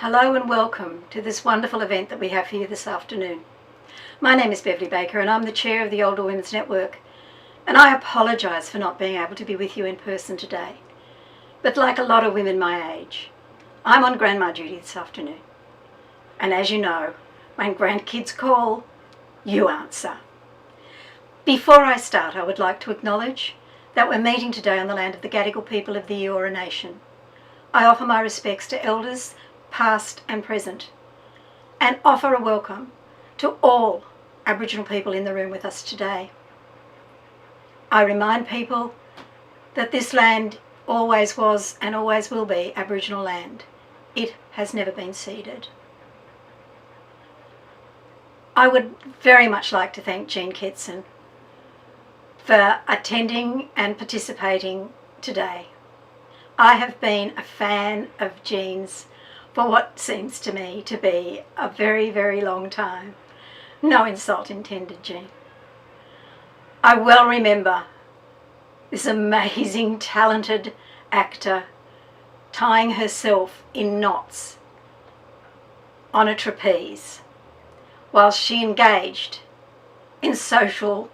Hello and welcome to this wonderful event that we have here this afternoon. My name is Beverly Baker and I'm the chair of the Older Women's Network, and I apologise for not being able to be with you in person today. But like a lot of women my age, I'm on grandma duty this afternoon. And as you know, when grandkids call, you answer. Before I start, I would like to acknowledge that we're meeting today on the land of the Gadigal people of the Eora Nation. I offer my respects to elders past and present, and offer a welcome to all Aboriginal people in the room with us today. I remind people that this land always was and always will be Aboriginal land. It has never been ceded. I would very much like to thank Jean Kittson for attending and participating today. I have been a fan of Jean's for what seems to me to be a very, very long time. No insult intended, Jean. I well remember this amazing, talented actor tying herself in knots on a trapeze while she engaged in social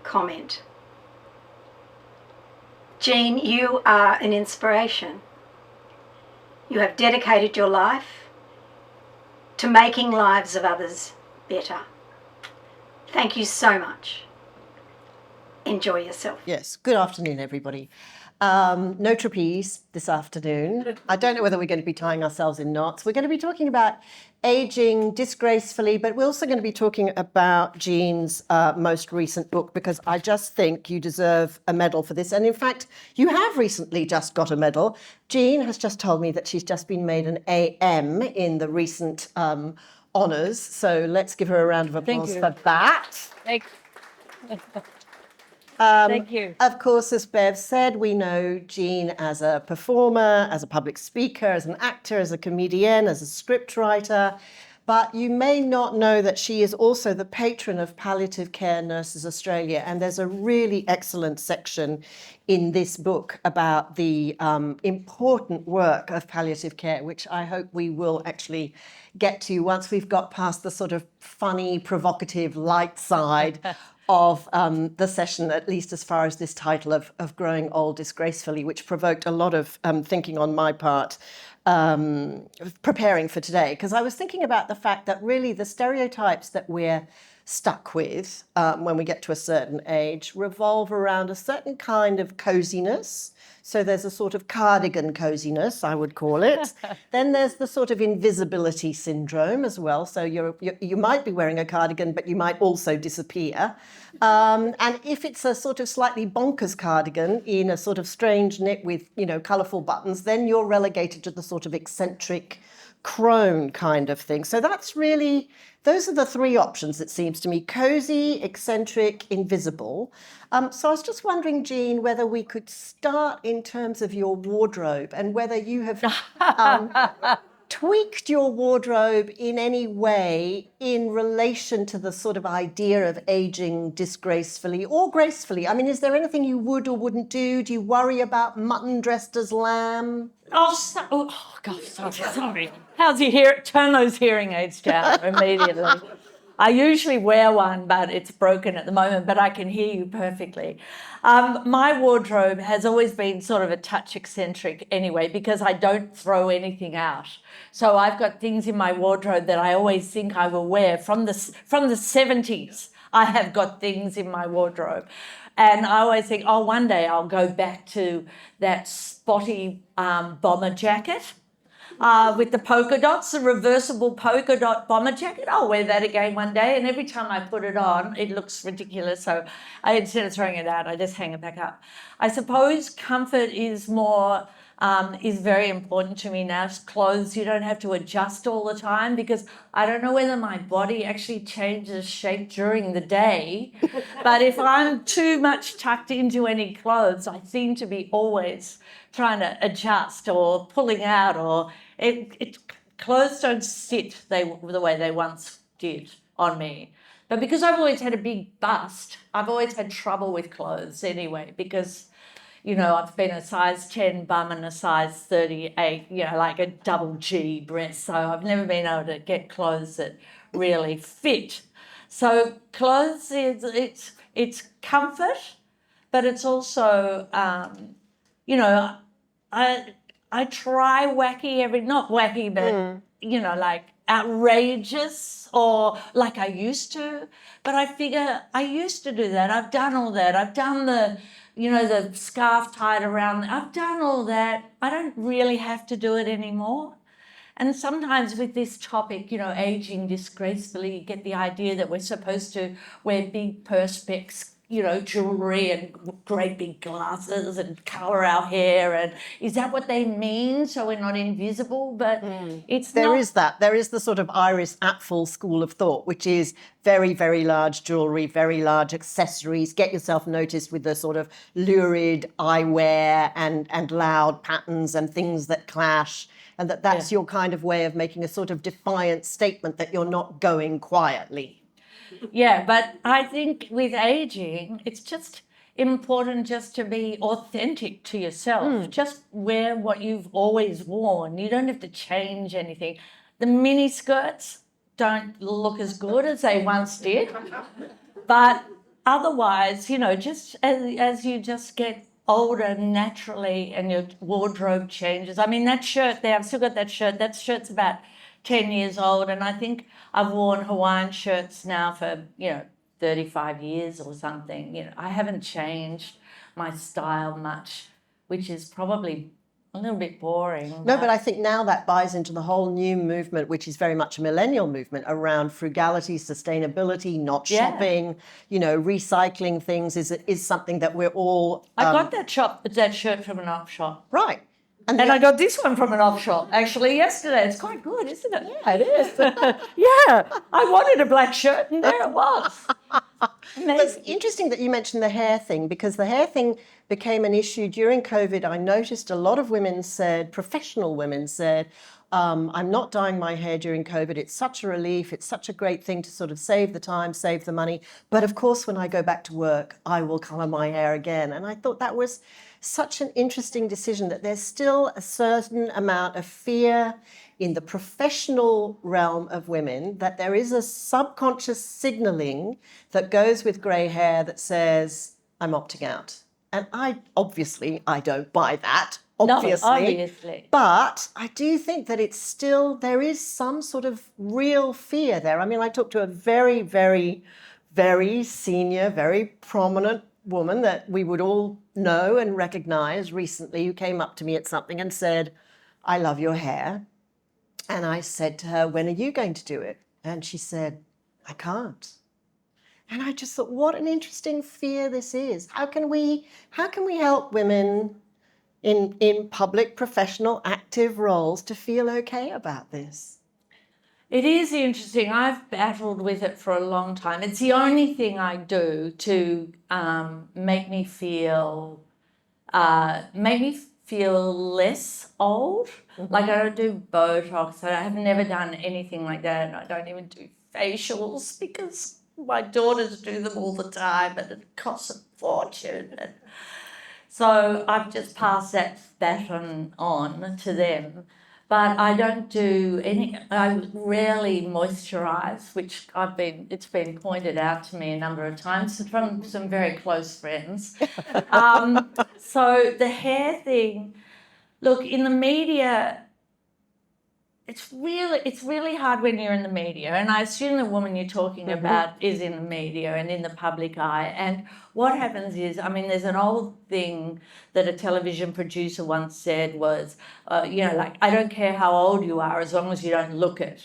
comment. Jean, you are an inspiration. You have dedicated your life to making lives of others better. Thank you so much. Enjoy yourself. Yes, good afternoon, everybody. No trapeze this afternoon. I don't know whether we're going to be tying ourselves in knots. We're going to be talking about aging disgracefully, but we're also going to be talking about Jean's most recent book, because I just think you deserve a medal for this. And in fact, you have recently just got a medal. Jean has just told me that she's just been made an AM in the recent honours. So let's give her a round of applause for that. Thank you. Of course, as Bev said, we know Jean as a performer, as a public speaker, as an actor, as a comedian, as a scriptwriter. But you may not know that she is also the patron of Palliative Care Nurses Australia. And there's a really excellent section in this book about the important work of palliative care, which I hope we will actually get to once we've got past the sort of funny, provocative, light side of the session, at least as far as this title of Growing Old Disgracefully, which provoked a lot of thinking on my part, preparing for today. Because I was thinking about the fact that really the stereotypes that we're stuck with when we get to a certain age revolve around a certain kind of coziness. So there's a sort of cardigan coziness, I would call it. Then there's the sort of invisibility syndrome as well. So you might be wearing a cardigan, but you might also disappear. And if it's a sort of slightly bonkers cardigan in a sort of strange knit with, colourful buttons, then you're relegated to the sort of eccentric crone kind of thing. So those are the three options, it seems to me: cozy, eccentric, invisible. So I was just wondering, Jean, whether we could start in terms of your wardrobe and whether you have tweaked your wardrobe in any way in relation to the sort of idea of aging disgracefully or gracefully. I mean, is there anything you would or wouldn't do? Do you worry about mutton dressed as lamb? Oh gosh, sorry. How's your turn those hearing aids down immediately. I usually wear one, but it's broken at the moment, but I can hear you perfectly. My wardrobe has always been sort of a touch eccentric anyway, because I don't throw anything out. So I've got things in my wardrobe that I always think I will wear from the 70s. I have got things in my wardrobe. And I always think, one day I'll go back to that spotty bomber jacket with the polka dots, the reversible polka dot bomber jacket. I'll wear that again one day. And every time I put it on, it looks ridiculous. So instead of throwing it out, I just hang it back up. I suppose comfort is very important to me now. Clothes you don't have to adjust all the time, because I don't know whether my body actually changes shape during the day, but if I'm too much tucked into any clothes, I seem to be always trying to adjust or pulling out, or clothes don't sit the way they once did on me. But because I've always had a big bust, I've always had trouble with clothes anyway, because I've been a size 10 bum and a size 38, like a double G breast. So I've never been able to get clothes that really fit. So clothes it's comfort, but it's also, I try wacky not wacky, but, like outrageous or like I used to. But I figure I used to do that. I've done all that. I've done the scarf tied around. I've done all that. I don't really have to do it anymore. And sometimes with this topic, aging disgracefully, you get the idea that we're supposed to wear big perspex, jewellery and great big glasses and colour our hair. And is that what they mean? So we're not invisible? But it's There not. is that. There is the sort of Iris Apfel school of thought, which is very, very large jewellery, very large accessories. Get yourself noticed with the sort of lurid eyewear and loud patterns and things that clash. And that's your kind of way of making a sort of defiant statement that you're not going quietly. Yeah, but I think with aging, it's just important just to be authentic to yourself. Just wear what you've always worn. You don't have to change anything. The mini skirts don't look as good as they once did, but otherwise, just as you just get older naturally and your wardrobe changes. I mean, that shirt there, I've still got that shirt. That shirt's about 10 years old, and I think I've worn Hawaiian shirts now for 35 years or something. I haven't changed my style much, which is probably a little bit boring. No, but I think now that buys into the whole new movement, which is very much a millennial movement around frugality, sustainability, not shopping, recycling things is something that we're all. I got that shirt from an op shop. Right. And I got this one from an op shop actually yesterday. It's quite good, isn't it? Yeah, it is. Yeah, I wanted a black shirt and there it was. It's interesting that you mentioned the hair thing, because the hair thing became an issue during COVID. I noticed a lot of women said, professional women said, I'm not dyeing my hair during COVID. It's such a relief. It's such a great thing to sort of save the time, save the money. But of course, when I go back to work, I will colour my hair again. And I thought that was such an interesting decision, that there's still a certain amount of fear in the professional realm of women, that there is a subconscious signalling that goes with grey hair that says, I'm opting out. And I don't buy that, obviously. No, obviously. But I do think that it's still, there is some sort of real fear there. I mean, I talked to a very, very, very senior, very prominent woman that we would all know and recognize recently, who came up to me at something and said, I love your hair. And I said to her, when are you going to do it? And she said, I can't. And I just thought, what an interesting fear this is. How can we help women in public, professional, active roles to feel okay about this? It is interesting. I've battled with it for a long time. It's the only thing I do to make me feel less old. Like I don't do Botox. I have never done anything like that. I don't even do facials because my daughters do them all the time and it costs a fortune. And so I've just passed that baton on to them. But I don't do any, I rarely moisturise, which it's been pointed out to me a number of times from some very close friends. So the hair thing, look, in the media, it's really hard when you're in the media, and I assume the woman you're talking about is in the media and in the public eye. And what happens is, I mean, there's an old thing that a television producer once said was, like, I don't care how old you are as long as you don't look it.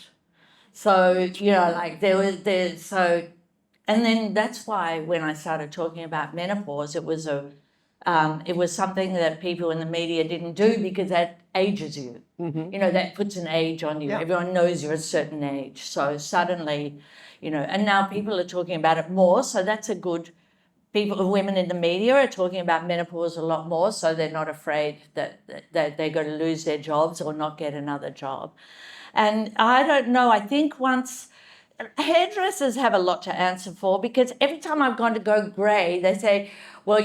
So, like and then that's why when I started talking about menopause, it was something that people in the media didn't do because that ages you. That puts an age on you. Yeah. Everyone knows you're a certain age. So suddenly, and now people are talking about it more. So that's a good, women in the media are talking about menopause a lot more. So they're not afraid that they're going to lose their jobs or not get another job. And I don't know, I think hairdressers have a lot to answer for, because every time I've gone to go grey, they say, well,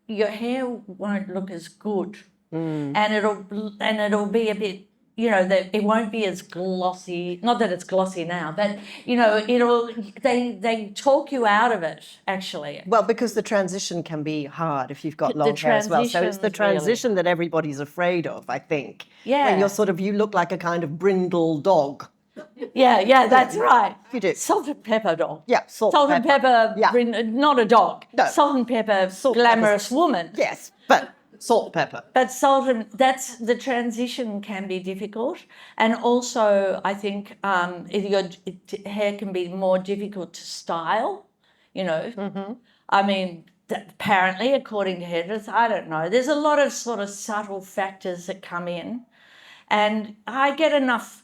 your hair won't look as good, and it'll be a bit, that it won't be as glossy. Not that it's glossy now, but they talk you out of it actually. Well, because the transition can be hard if you've got long hair as well. So it's the transition that everybody's afraid of, I think. Yeah. When you look like a kind of brindle dog. Yeah, that's right. You do. Salt and pepper dog. Yeah, salt and pepper. Yeah. Not a dog. No. Salt and pepper, glamorous woman. Yes, but salt and pepper. But that's the transition can be difficult, and also I think your hair can be more difficult to style. I mean, apparently, according to hairdressers, I don't know. There's a lot of sort of subtle factors that come in, and I get enough.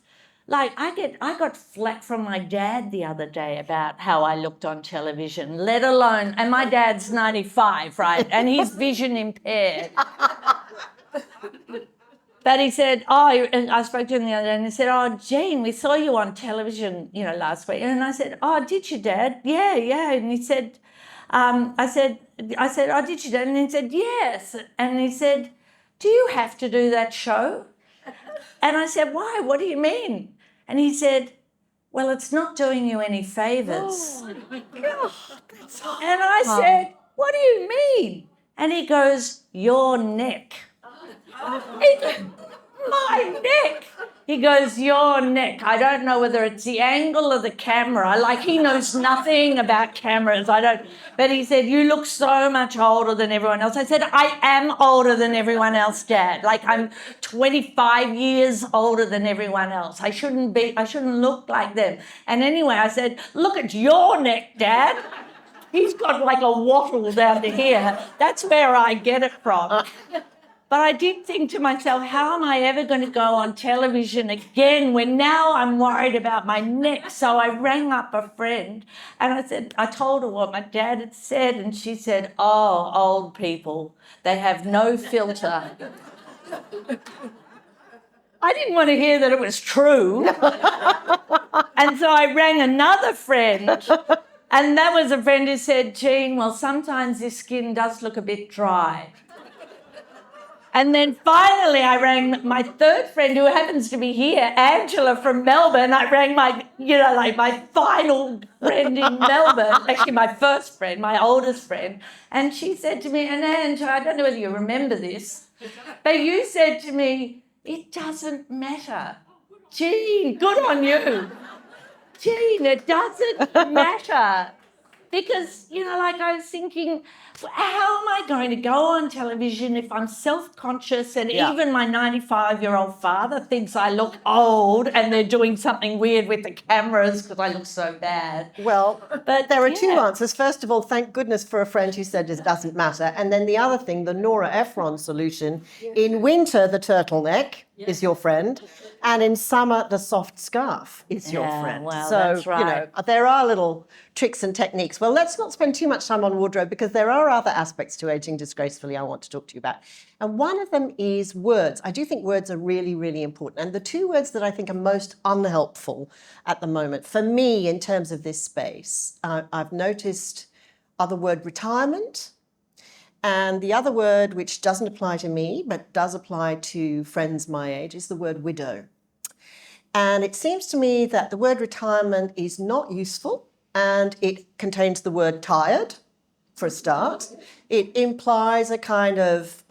Like I got flack from my dad the other day about how I looked on television, let alone, and my dad's 95, right? And he's vision impaired. But he said, I spoke to him the other day and he said, Jean, we saw you on television, last week. And I said, did you, Dad? Yeah. And he said, I said, did you, Dad? And he said, yes. And he said, do you have to do that show? And I said, why? What do you mean? And he said, well, it's not doing you any favours. Oh, my God. And I said, what do you mean? And he goes, your neck. My neck. He goes, your neck. I don't know whether it's the angle of the camera. Like, he knows nothing about cameras. But he said, you look so much older than everyone else. I said, I am older than everyone else, Dad. Like, I'm 25 years older than everyone else. I shouldn't look like them. And anyway, I said, look at your neck, Dad. He's got like a wattle down to here. That's where I get it from. But I did think to myself, how am I ever going to go on television again when now I'm worried about my neck? So I rang up a friend and I told her what my dad had said, and she said, old people, they have no filter. I didn't want to hear that it was true. And so I rang another friend, and that was a friend who said, Jean, well, sometimes your skin does look a bit dry. And then finally I rang my third friend who happens to be here, Angela from Melbourne. I rang my final friend in Melbourne, actually my first friend, my oldest friend. And she said to me, and Angela, I don't know whether you remember this, but you said to me, it doesn't matter. Jean, good on you. Jean, it doesn't matter. Because, I was thinking, how am I going to go on television if I'm self-conscious and even my 95-year-old father thinks I look old and they're doing something weird with the cameras because I look so bad? Well, but there are two answers. First of all, thank goodness for a friend who said it doesn't matter. And then the other thing, the Nora Ephron solution. In winter, the turtleneck is your friend. And in summer, the soft scarf is your friend. Well, so, that's right. There are little tricks and techniques. Well, let's not spend too much time on wardrobe because there are other aspects to aging disgracefully I want to talk to you about. And one of them is words. I do think words are really, really important. And the two words that I think are most unhelpful at the moment, for me, in terms of this space, I've noticed are the word retirement. And the other word, which doesn't apply to me, but does apply to friends my age, is the word widow. And it seems to me that the word retirement is not useful, and it contains the word tired, for a start. It implies a kind of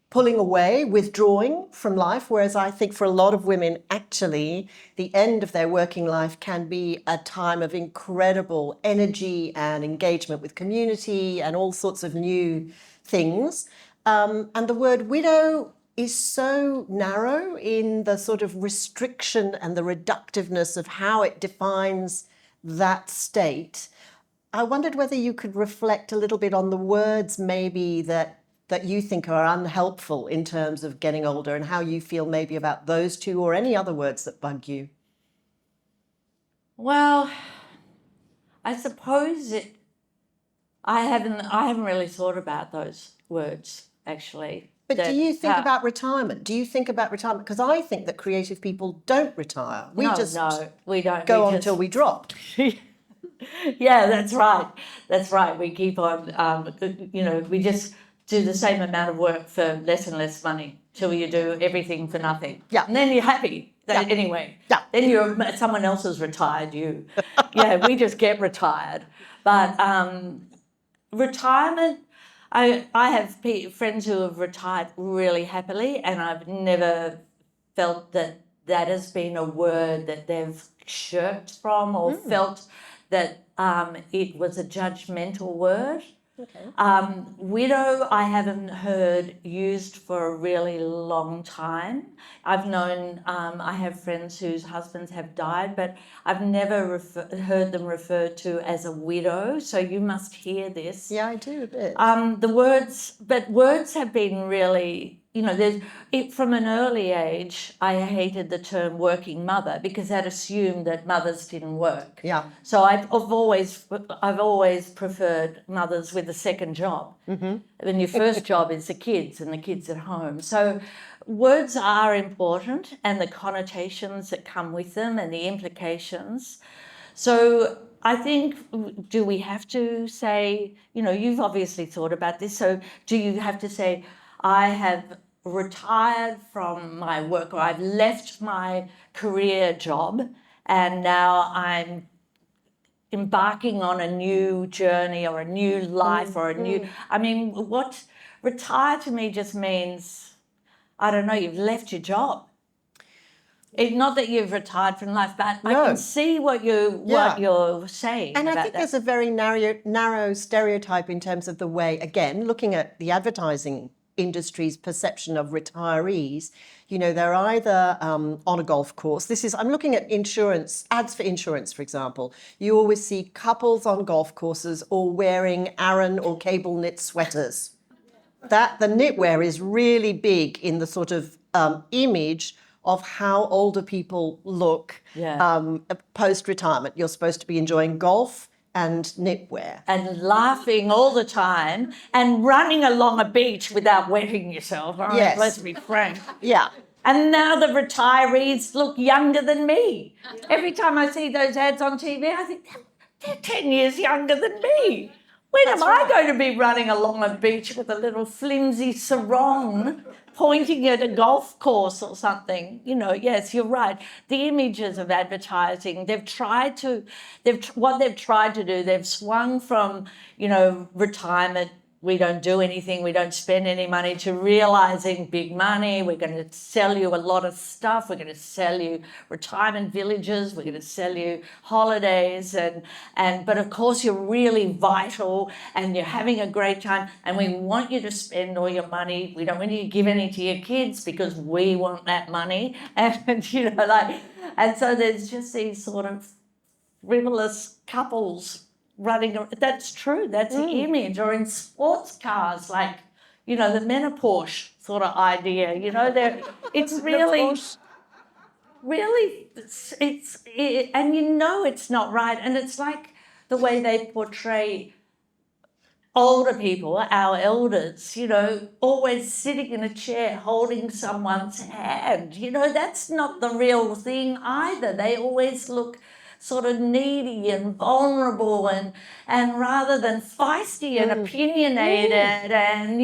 pulling away, withdrawing from life, whereas I think for a lot of women, actually, the end of their working life can be a time of incredible energy and engagement with community and all sorts of new things. And the word widow is so narrow in the sort of restriction and the reductiveness of how it defines that state. I wondered whether you could reflect a little bit on the words maybe that you think are unhelpful in terms of getting older and how you feel maybe about those two or any other words that bug you. Well, I suppose I haven't really thought about those words, actually. But do you think about retirement? Do you think about retirement? Because I think that creative people don't retire. We No, we don't. Go on until we drop. Yeah, that's right. That's right. We keep on, we just do the same amount of work for less and less money till you do everything for nothing. Yeah. And then you're happy. Yeah. Anyway. Yeah. Then someone else has retired you. Yeah, we just get retired. But retirement, I have friends who have retired really happily, and I've never felt that has been a word that they've shirked from or felt that it was a judgmental word. Okay. Widow, I haven't heard used for a really long time. I've known, I have friends whose husbands have died, but I've never heard them referred to as a widow. So you must hear this. Yeah, I do a bit. Words have been really, from an early age, I hated the term working mother because that assumed that mothers didn't work. Yeah. So I've always preferred mothers with a second job. Mm-hmm. And your first job is the kids and the kids at home. So words are important, and the connotations that come with them and the implications. So I think, do we have to say, you've obviously thought about this, so do you have to say, I have retired from my work, or I've left my career job and now I'm embarking on a new journey or a new life or a new, what retire to me just means, I don't know, you've left your job. It's not that you've retired from life, but I can see what you're saying. And I think that. there's a very narrow stereotype in terms of the way, again, looking at the advertising industry's perception of retirees. They're either on a golf course. I'm looking at insurance, ads for insurance, for example. You always see couples on golf courses all wearing Aran or cable knit sweaters. The knitwear is really big in the sort of image of how older people look post-retirement. You're supposed to be enjoying golf and knitwear. And laughing all the time and running along a beach without wetting yourself. All right, yes. Let's be frank. Yeah. And now the retirees look younger than me. Every time I see those ads on TV, I think, they're 10 years younger than me. When am I going to be running along a beach with a little flimsy sarong pointing at a golf course or something? Yes, you're right. The images of advertising, what they've tried to do, they've swung from, retirement, we don't do anything, we don't spend any money, to realising big money. We're going to sell you a lot of stuff. We're going to sell you retirement villages. We're going to sell you holidays. But of course you're really vital and you're having a great time, and we want you to spend all your money. We don't want you to give any to your kids because we want that money. And, and so there's just these sort of frivolous couples running. That's true. That's the image. Or in sports cars, like, the menopause sort of idea. It's really, and it's not right. And it's like the way they portray older people, our elders, always sitting in a chair holding someone's hand. That's not the real thing either. They always look sort of needy and vulnerable and rather than feisty and opinionated and,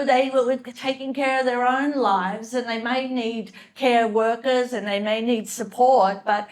they were taking care of their own lives, and they may need care workers and they may need support, but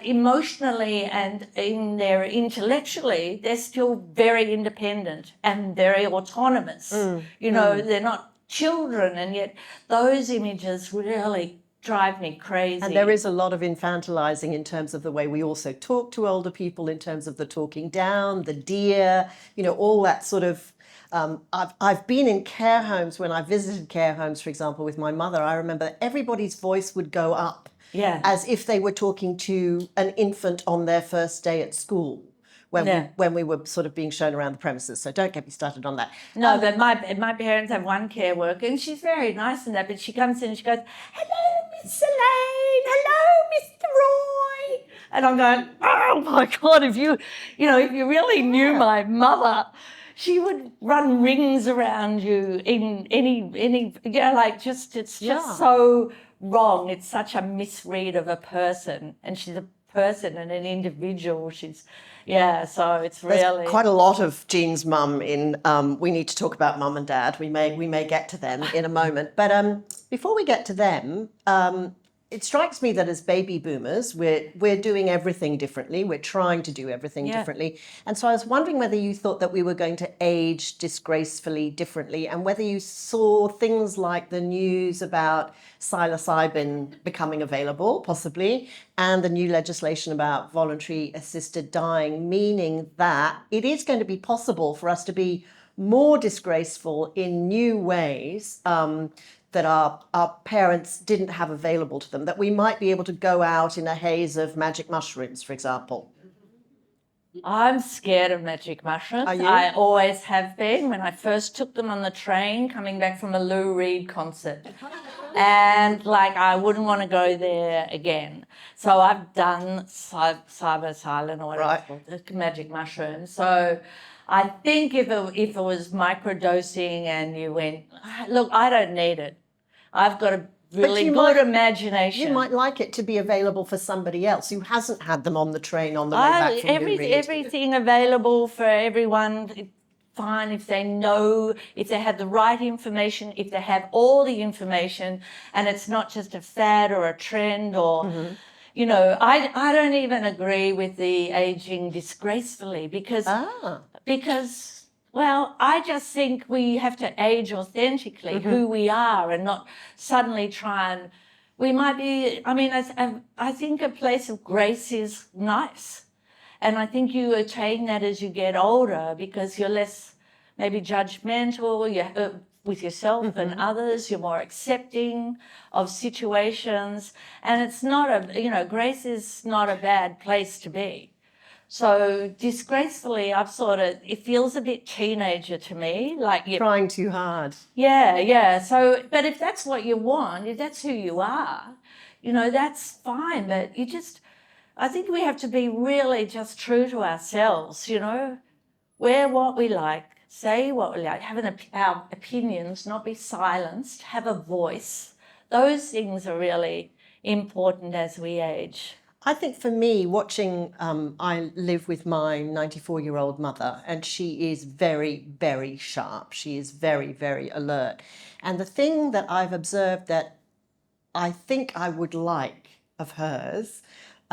emotionally and intellectually, they're still very independent and very autonomous. They're not children, and yet those images really drive me crazy. And there is a lot of infantilizing in terms of the way we also talk to older people, in terms of the talking down, the dear, all that sort of. I've been in care homes. When I visited care homes, for example, with my mother, I remember everybody's voice would go up. Yeah. As if they were talking to an infant on their first day at school when we were sort of being shown around the premises. So don't get me started on that. No, but my parents have one care worker, and she's very nice and that, but she comes in and she goes, "Hello, Miss Elaine. Hello, Mr. Roy." And I'm going, oh my God, if you really knew my mother, she would run rings around you in any it's just so wrong. It's such a misread of a person, and she's a person and an individual. So it's There's really quite a lot of Jean's mum in. We need to talk about mum and dad. We may get to them in a moment. But before we get to them, it strikes me that as baby boomers, we're doing everything differently. We're trying to do everything differently. And so I was wondering whether you thought that we were going to age disgracefully differently, and whether you saw things like the news about psilocybin becoming available, possibly, and the new legislation about voluntary assisted dying, meaning that it is going to be possible for us to be more disgraceful in new ways that our parents didn't have available to them, that we might be able to go out in a haze of magic mushrooms, for example. I'm scared of magic mushrooms. Are you? I always have been. When I first took them on the train coming back from a Lou Reed concert. And I wouldn't want to go there again. So I've done psilocybin or whatever it's called, the magic mushrooms. So I think if it was microdosing and you went, look, I don't need it. I've got a really good imagination. You might like it to be available for somebody else who hasn't had them on the train on the way back from Lou Reed. Everything available for everyone. Fine if they know, if they have the right information, if they have all the information, and it's not just a fad or a trend or, I don't even agree with the aging disgracefully because, well, I just think we have to age authentically who we are and not suddenly try and, we might be, I think a place of grace is nice. And I think you attain that as you get older because you're less maybe judgmental with yourself and others. You're more accepting of situations. And it's not grace is not a bad place to be. So disgracefully, it feels a bit teenager to me. Like you're trying too hard. Yeah. So, but if that's what you want, if that's who you are, that's fine. But I think we have to be really just true to ourselves, wear what we like, say what we like, have our opinions, not be silenced, have a voice. Those things are really important as we age. I think for me, watching, I live with my 94-year-old mother, and she is very, very sharp. She is very, very alert. And the thing that I've observed that I think I would like of hers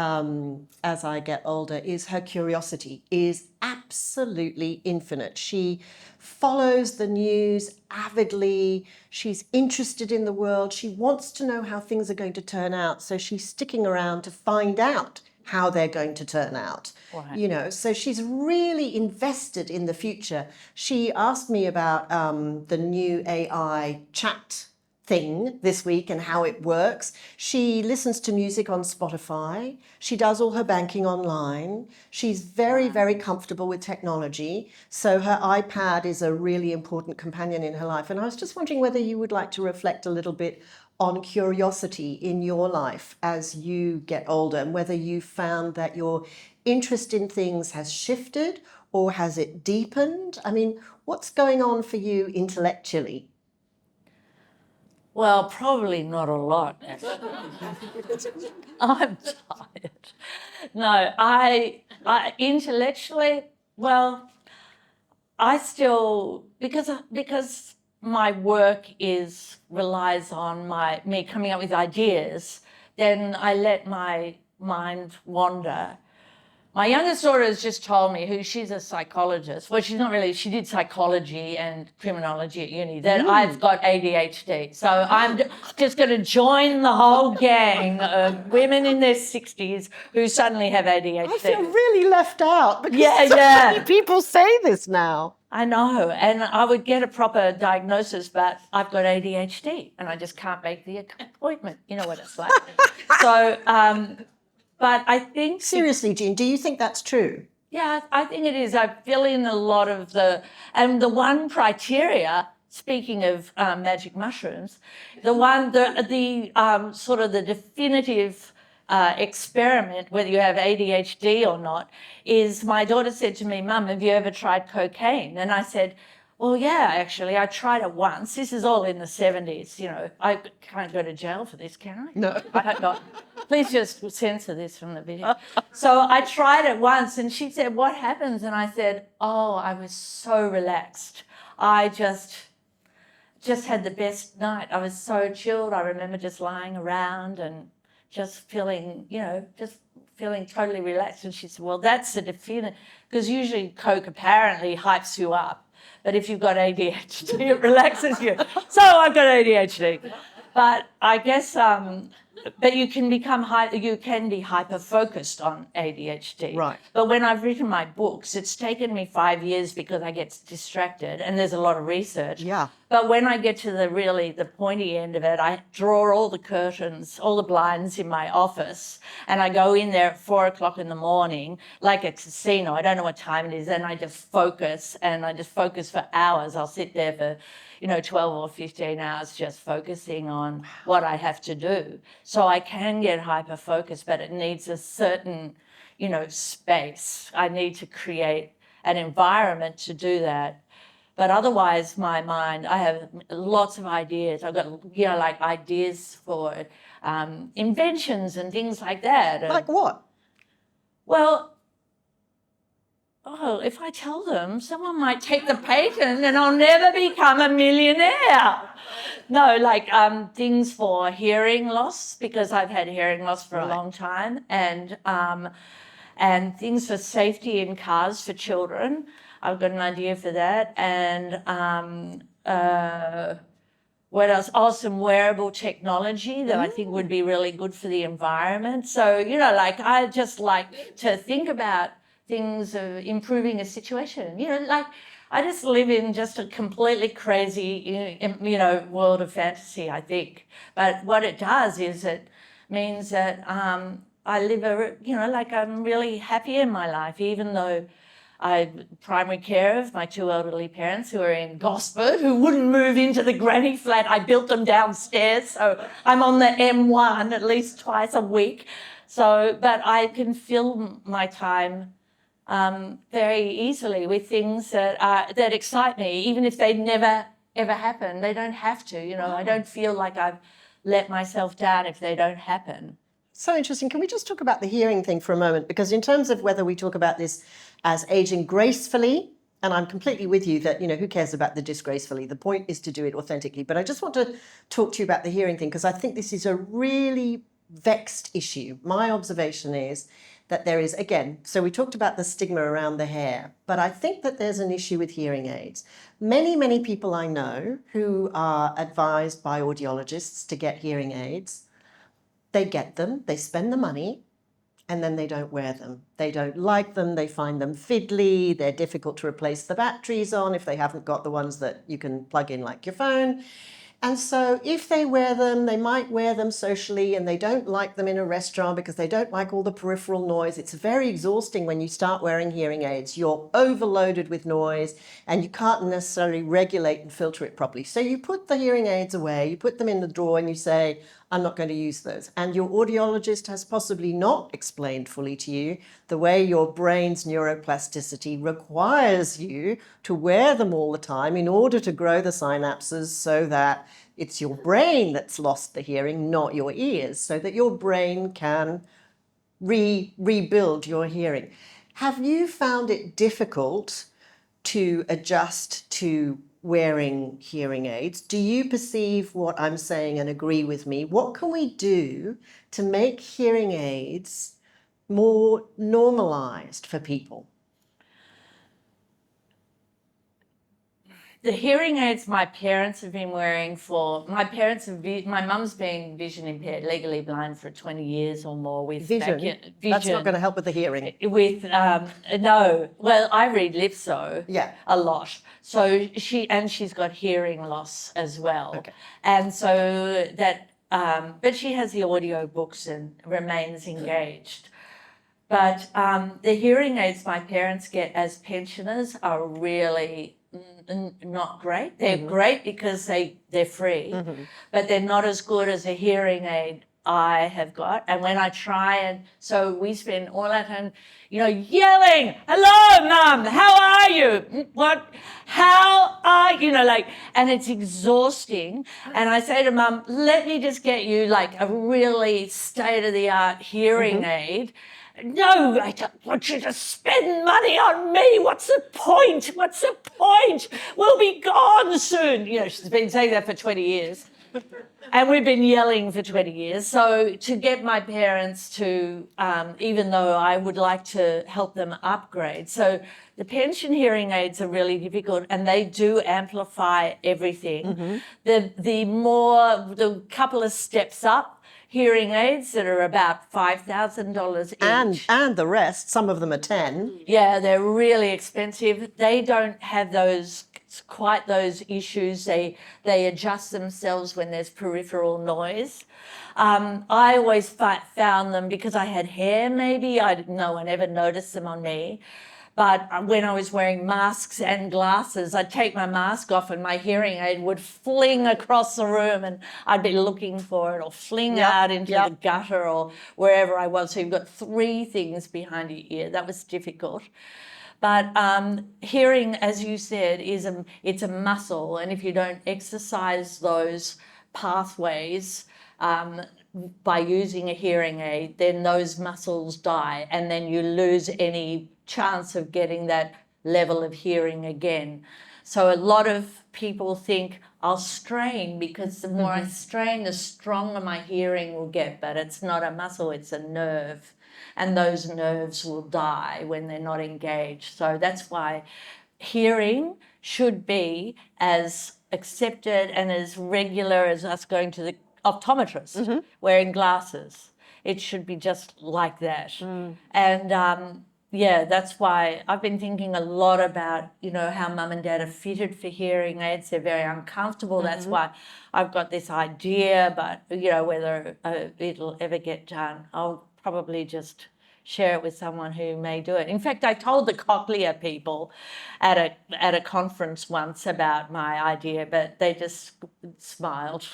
as I get older is her curiosity is absolutely infinite. She follows the news avidly. She's interested in the world. She wants to know how things are going to turn out. So she's sticking around to find out how they're going to turn out. Right. So she's really invested in the future. She asked me about the new AI chat thing this week and how it works. She listens to music on Spotify. She does all her banking online. She's very, very comfortable with technology. So her iPad is a really important companion in her life. And I was just wondering whether you would like to reflect a little bit on curiosity in your life as you get older, and whether you found that your interest in things has shifted or has it deepened? What's going on for you intellectually? Well, probably not a lot. I'm tired. No, I intellectually, well, I still, because my work relies on me coming up with ideas, then I let my mind wander. My youngest daughter has just told me, she's a psychologist. Well, she's not really, she did psychology and criminology at uni, that I've got ADHD. So I'm just going to join the whole gang of women in their 60s who suddenly have ADHD. I feel really left out because so many people say this now. I know, and I would get a proper diagnosis, but I've got ADHD and I just can't make the appointment. You know what it's like. So, but I think... Seriously, Jean, do you think that's true? Yeah, I think it is. I fill in a lot of the one criteria, speaking of magic mushrooms, the sort of the definitive experiment, whether you have ADHD or not, is my daughter said to me, Mum, have you ever tried cocaine? And I said, Well, yeah, actually, I tried it once. This is all in the 70s, you know. I can't go to jail for this, can I? No. I hope not. Please just censor this from the video. So I tried it once and she said, what happens? And I said, oh, I was so relaxed. I just had the best night. I was so chilled. I remember just lying around and just feeling, you know, just feeling totally relaxed. And she said, well, that's the feeling. Because usually Coke apparently hypes you up. But if you've got ADHD, it relaxes you. So I've got ADHD. But I guess, but you can be hyper-focused on ADHD. Right. But when I've written my books, it's taken me 5 years because I get distracted and there's a lot of research. Yeah. But when I get to the pointy end of it, I draw all the curtains, all the blinds in my office, and I go in there at 4 o'clock in the morning, like a casino. I don't know what time it is, and I just focus, for hours. I'll sit there for, 12 or 15 hours just focusing on what I have to do. So I can get hyper-focused, but it needs a certain, space. I need to create an environment to do that. But otherwise, my mind, I have lots of ideas. I've got, like ideas for inventions and things like that. Like what? Well, if I tell them, someone might take the patent and I'll never become a millionaire. No, like things for hearing loss, because I've had hearing loss for a long time, and things for safety in cars for children. I've got an idea for that. And what else? Oh, some wearable technology that I think would be really good for the environment. So, like I just like to think about things of improving a situation. Like I just live in just a completely crazy, world of fantasy, I think. But what it does is it means that I live like I'm really happy in my life, even though I primary care of my 2 elderly parents who are in Gosford, who wouldn't move into the granny flat. I built them downstairs, so I'm on the M1 at least twice a week. So, but I can fill my time very easily with things that excite me, even if they never ever happen. They don't have to. I don't feel like I've let myself down if they don't happen. So interesting. Can we just talk about the hearing thing for a moment? Because in terms of whether we talk about this as aging gracefully, and I'm completely with you that, who cares about the disgracefully? The point is to do it authentically. But I just want to talk to you about the hearing thing, because I think this is a really vexed issue. My observation is that there is, again, so we talked about the stigma around the hair, but I think that there's an issue with hearing aids. Many, many people I know who are advised by audiologists to get hearing aids, they get them, they spend the money, and then they don't wear them. They don't like them, they find them fiddly, they're difficult to replace the batteries on if they haven't got the ones that you can plug in like your phone. And so if they wear them, they might wear them socially, and they don't like them in a restaurant because they don't like all the peripheral noise. It's very exhausting when you start wearing hearing aids. You're overloaded with noise and you can't necessarily regulate and filter it properly. So you put the hearing aids away, you put them in the drawer and you say, I'm not going to use those. And your audiologist has possibly not explained fully to you the way your brain's neuroplasticity requires you to wear them all the time in order to grow the synapses, so that it's your brain that's lost the hearing, not your ears, so that your brain can rebuild your hearing. Have you found it difficult to adjust to wearing hearing aids? Do you perceive what I'm saying and agree with me? What can we do to make hearing aids more normalized for people? The hearing aids my parents have been wearing my mum's been vision impaired, legally blind for 20 years or more with Vision. That's not going to help with the hearing. With no, well, I read Lipso a lot, so she's got hearing loss as well. Okay. And so that, but she has the audio books and remains engaged. But the hearing aids my parents get as pensioners are really not great. They're great because they're free, but they're not as good as a hearing aid I have got. And when I try and, so we spend all our time, yelling, hello, Mum, how are you? What, how are you? And it's exhausting. And I say to Mum, let me just get you like a really state-of-the-art hearing aid. No, I don't want you to spend money on me. What's the point? What's the point? We'll be gone soon. She's been saying that for 20 years. And we've been yelling for 20 years. So to get my parents to, even though I would like to help them upgrade. So the pension hearing aids are really difficult and they do amplify everything. The couple of steps up, hearing aids that are about $5,000 each. And the rest, some of them are 10. Yeah, they're really expensive. They don't have quite those issues. They adjust themselves when there's peripheral noise. I always found them because I had hair maybe. No one ever noticed them on me. But when I was wearing masks and glasses, I'd take my mask off and my hearing aid would fling across the room and I'd be looking for it or fling out into the gutter or wherever I was. So you've got 3 things behind your ear. That was difficult. But hearing, as you said, it's a muscle. And if you don't exercise those pathways by using a hearing aid, then those muscles die and then you lose any chance of getting that level of hearing again. So a lot of people think I'll strain because the more I strain, the stronger my hearing will get, but it's not a muscle, it's a nerve. And those nerves will die when they're not engaged. So that's why hearing should be as accepted and as regular as us going to the optometrist, wearing glasses. It should be just like that. And that's why I've been thinking a lot about, how Mum and Dad are fitted for hearing aids. They're very uncomfortable. That's why I've got this idea, but, whether it'll ever get done, I'll probably just share it with someone who may do it. In fact, I told the cochlear people at a conference once about my idea, but they just smiled.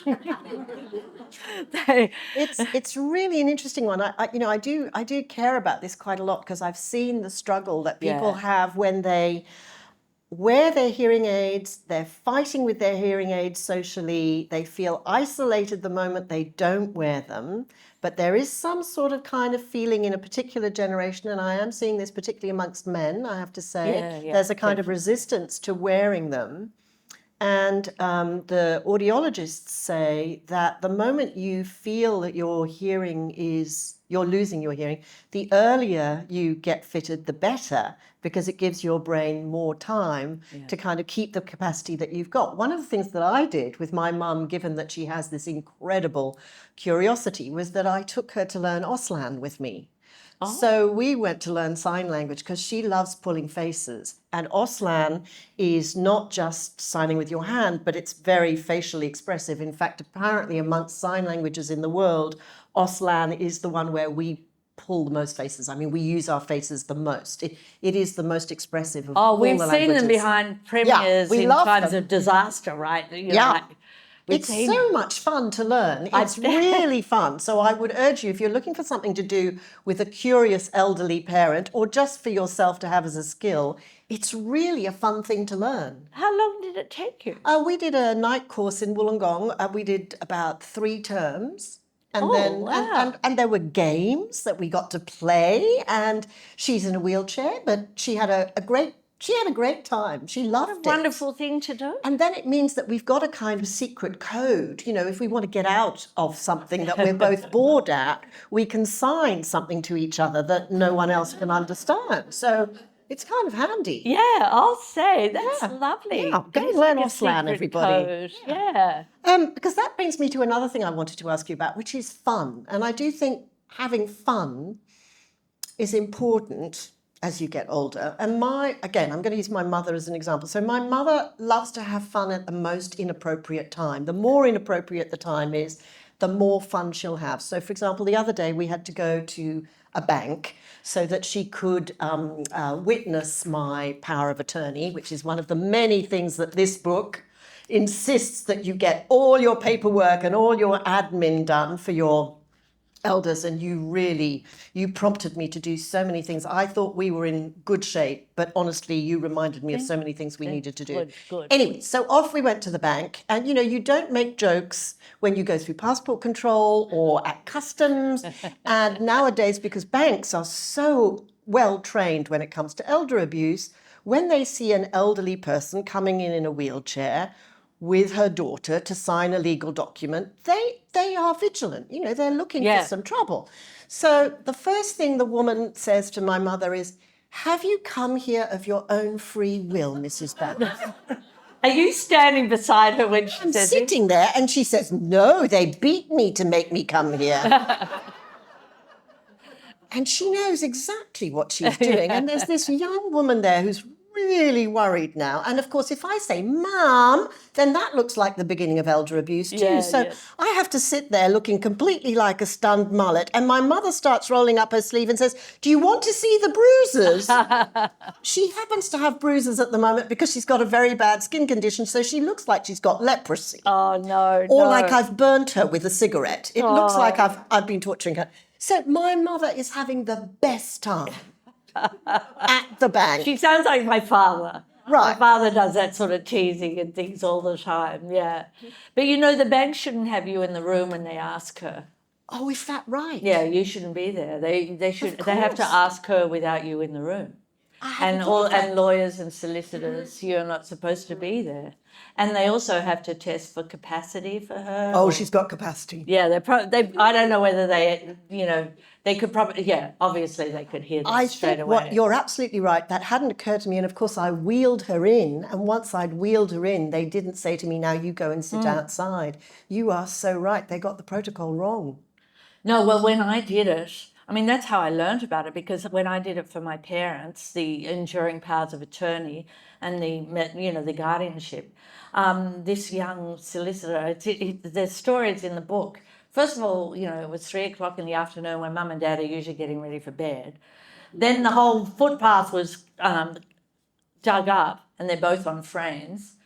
It's really an interesting one. I do care about this quite a lot because I've seen the struggle that people have when they wear their hearing aids, they're fighting with their hearing aids socially, they feel isolated the moment they don't wear them, but there is some sort of kind of feeling in a particular generation, and I am seeing this particularly amongst men, I have to say, there's a kind of resistance to wearing them. And the audiologists say that the moment you feel that you're losing your hearing, the earlier you get fitted, the better, because it gives your brain more time to kind of keep the capacity that you've got. One of the things that I did with my mum, given that she has this incredible curiosity, was that I took her to learn Auslan with me. So we went to learn sign language because she loves pulling faces. And Auslan is not just signing with your hand, but it's very facially expressive. In fact, apparently amongst sign languages in the world, Auslan is the one where we pull the most faces. I mean, we use our faces the most. It is the most expressive of all the languages. We've seen them behind premieres in times of disaster, right? It's so much fun to learn. It's really fun. So I would urge you, if you're looking for something to do with a curious elderly parent or just for yourself to have as a skill, it's really a fun thing to learn. How long did it take you? We did a night course in Wollongong. We did about 3 terms. And and there were games that we got to play. And she's in a wheelchair, but she had a great time. She loved it. What a wonderful thing to do. And then it means that we've got a kind of secret code. If we want to get out of something that we're both bored at, we can sign something to each other that no one else can understand. So it's kind of handy. Yeah, I'll say. That's lovely. Yeah, go and learn Auslan, everybody. Yeah. Because that brings me to another thing I wanted to ask you about, which is fun. And I do think having fun is important as you get older. And I'm going to use my mother as an example. So my mother loves to have fun at the most inappropriate time. The more inappropriate the time is, the more fun she'll have. So, for example, the other day we had to go to a bank so that she could witness my power of attorney, which is one of the many things that this book insists that you get all your paperwork and all your admin done for your elders, and you prompted me to do so many things. I thought we were in good shape, but honestly, you reminded me of so many things we needed to do. Good. Anyway, so off we went to the bank, and you don't make jokes when you go through passport control or at customs. And nowadays, because banks are so well trained when it comes to elder abuse, when they see an elderly person coming in a wheelchair with her daughter to sign a legal document, they are vigilant. They're looking for some trouble. So the first thing the woman says to my mother is, "Have you come here of your own free will, Mrs. Baum?" Are you standing beside her when she I'm says sitting there, and she says, "No, they beat me to make me come here." And she knows exactly what she's doing. And there's this young woman there who's really worried now. And of course, if I say, "Mum," then that looks like the beginning of elder abuse too. I have to sit there looking completely like a stunned mullet. And my mother starts rolling up her sleeve and says, "Do you want to see the bruises?" She happens to have bruises at the moment because she's got a very bad skin condition. So she looks like she's got leprosy. Oh, no. Or like I've burnt her with a cigarette. It looks like I've been torturing her. So my mother is having the best time at the bank. She sounds like my father. Right. My father does that sort of teasing and things all the time, yeah. But the bank shouldn't have you in the room when they ask her. Oh, is that right? Yeah, you shouldn't be there. They have to ask her without you in the room. And lawyers and solicitors, you're not supposed to be there. And they also have to test for capacity for her. Oh, she's got capacity. Yeah, I don't know whether they could probably, obviously they could hear that straight away. You're absolutely right. That hadn't occurred to me. And of course, I wheeled her in. And once I'd wheeled her in, they didn't say to me, "Now you go and sit outside." You are so right. They got the protocol wrong. No, well, when I did it, that's how I learned about it, because when I did it for my parents, the enduring powers of attorney and the guardianship, this young solicitor, the story's in the book. First of all, it was 3:00 in the afternoon when Mum and Dad are usually getting ready for bed. Then the whole footpath was dug up, and they're both on frames.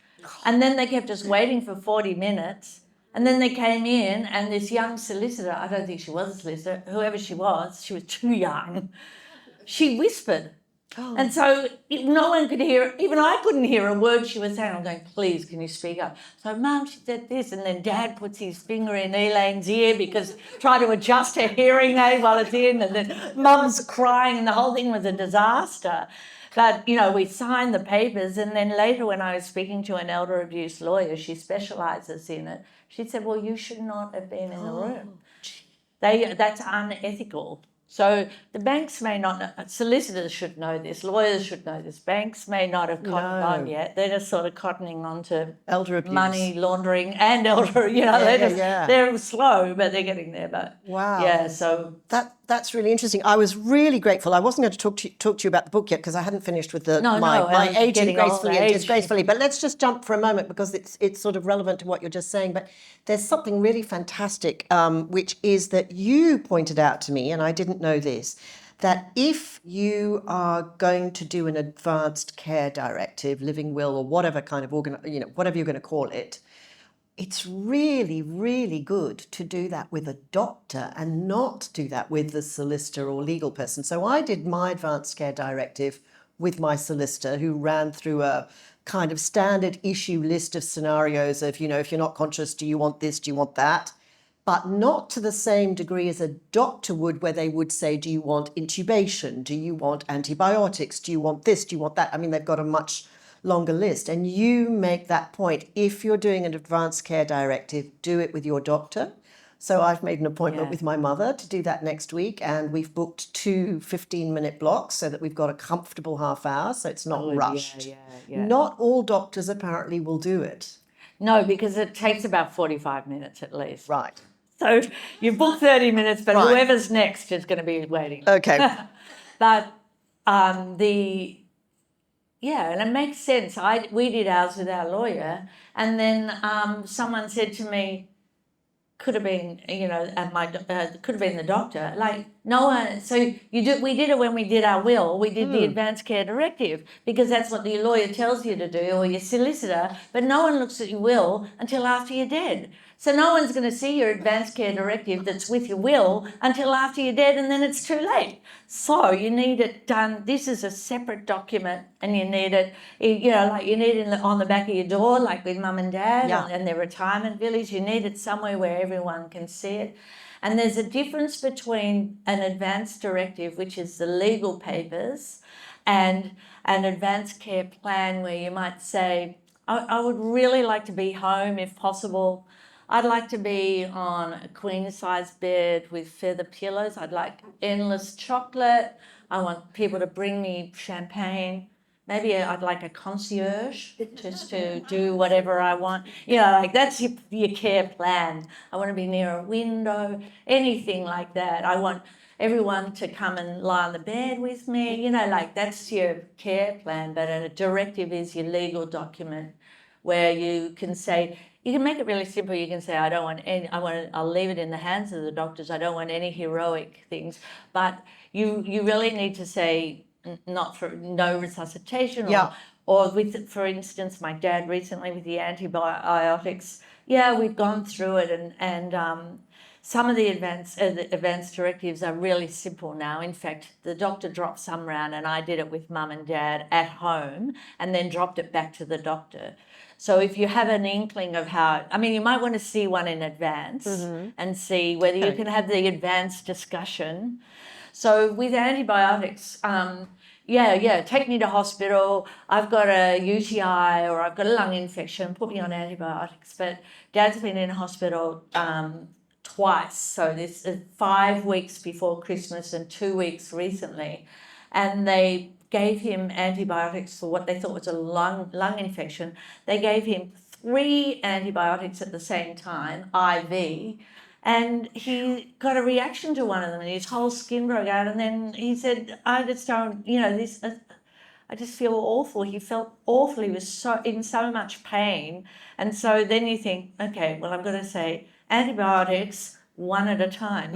And then they kept us waiting for 40 minutes. And then they came in, and this young solicitor, I don't think she was a solicitor, whoever she was too young, she whispered. Oh. And so no one could hear, even I couldn't hear a word she was saying. I'm going, "Please, can you speak up?" So, "Mum, she said this." And then Dad puts his finger in Elaine's ear because trying to adjust her hearing aid while it's in. And then Mum's crying, and the whole thing was a disaster. But, we signed the papers. And then later, when I was speaking to an elder abuse lawyer, she specialises in it. She said, "Well, you should not have been in the room. That's unethical." So the banks may not know, solicitors should know this, lawyers should know this. Banks may not have cottoned on yet. They're just sort of cottoning on to elder abuse, money laundering and elder, they're slow, but they're getting there. But wow. Yeah, so that's really interesting. I was really grateful. I wasn't going to talk to you about the book yet because I hadn't finished with my Aging Gracefully and Disgracefully. But let's just jump for a moment because it's sort of relevant to what you're just saying. But there's something really fantastic, which is that you pointed out to me, and I didn't know this, that if you are going to do an advanced care directive, living will, or whatever kind of whatever you're going to call it, it's really, really good to do that with a doctor and not do that with the solicitor or legal person. So I did my advanced care directive with my solicitor, who ran through a kind of standard issue list of scenarios of, if you're not conscious, do you want this, do you want that? But not to the same degree as a doctor would, where they would say, do you want intubation? Do you want antibiotics? Do you want this? Do you want that? They've got a much longer list. And you make that point. If you're doing an advanced care directive, do it with your doctor. So I've made an appointment with my mother to do that next week, and we've booked 2 15-minute blocks so that we've got a comfortable half hour, so it's not rushed. Yeah. Not all doctors apparently will do it. No, because it takes about 45 minutes at least. Right. So you've booked 30 minutes, but whoever's next is going to be waiting. Okay. But and it makes sense. We did ours with our lawyer, and then could have been, could have been the doctor. Like, No one. So we did it when we did our will. We did the advance care directive because that's what the lawyer tells you to do, or your solicitor. But no one looks at your will until after you're dead. So no one's going to see your advance care directive that's with your will until after you're dead, and then it's too late. So you need it done. This is a separate document, and you need it, like you need it on the back of your door, like with mum and dad and their retirement village. You need it somewhere where everyone can see it. And there's a difference between an advance directive, which is the legal papers, and an advance care plan where you might say, I would really like to be home if possible. I'd like to be on a queen-size bed with feather pillows. I'd like endless chocolate. I want people to bring me champagne. Maybe I'd like a concierge just to do whatever I want. Like that's your care plan. I want to be near a window, anything like that. I want everyone to come and lie on the bed with me. Like that's your care plan. But a directive is your legal document where you can say, you can make it really simple. You can say, I don't want any, I'll leave it in the hands of the doctors. I don't want any heroic things. But you really need to say, not for no resuscitation or with, for instance, my dad recently with the antibiotics. We've gone through it and some of the advanced directives are really simple now. In fact, the doctor dropped some round and I did it with mum and dad at home and then dropped it back to the doctor. So if you have an inkling of you might want to see one in advance and see whether you can have the advanced discussion. So with antibiotics, take me to hospital. I've got a UTI or I've got a lung infection, put me on antibiotics. But Dad's been in hospital twice. So this is 5 weeks before Christmas and 2 weeks recently. And they gave him antibiotics for what they thought was a lung infection. They gave him 3 antibiotics at the same time, IV, and he got a reaction to one of them and his whole skin broke out. And then he said, I just don't, I just feel awful. He felt awful. He was in so much pain. And so then you think, okay, well, I'm going to say antibiotics one at a time,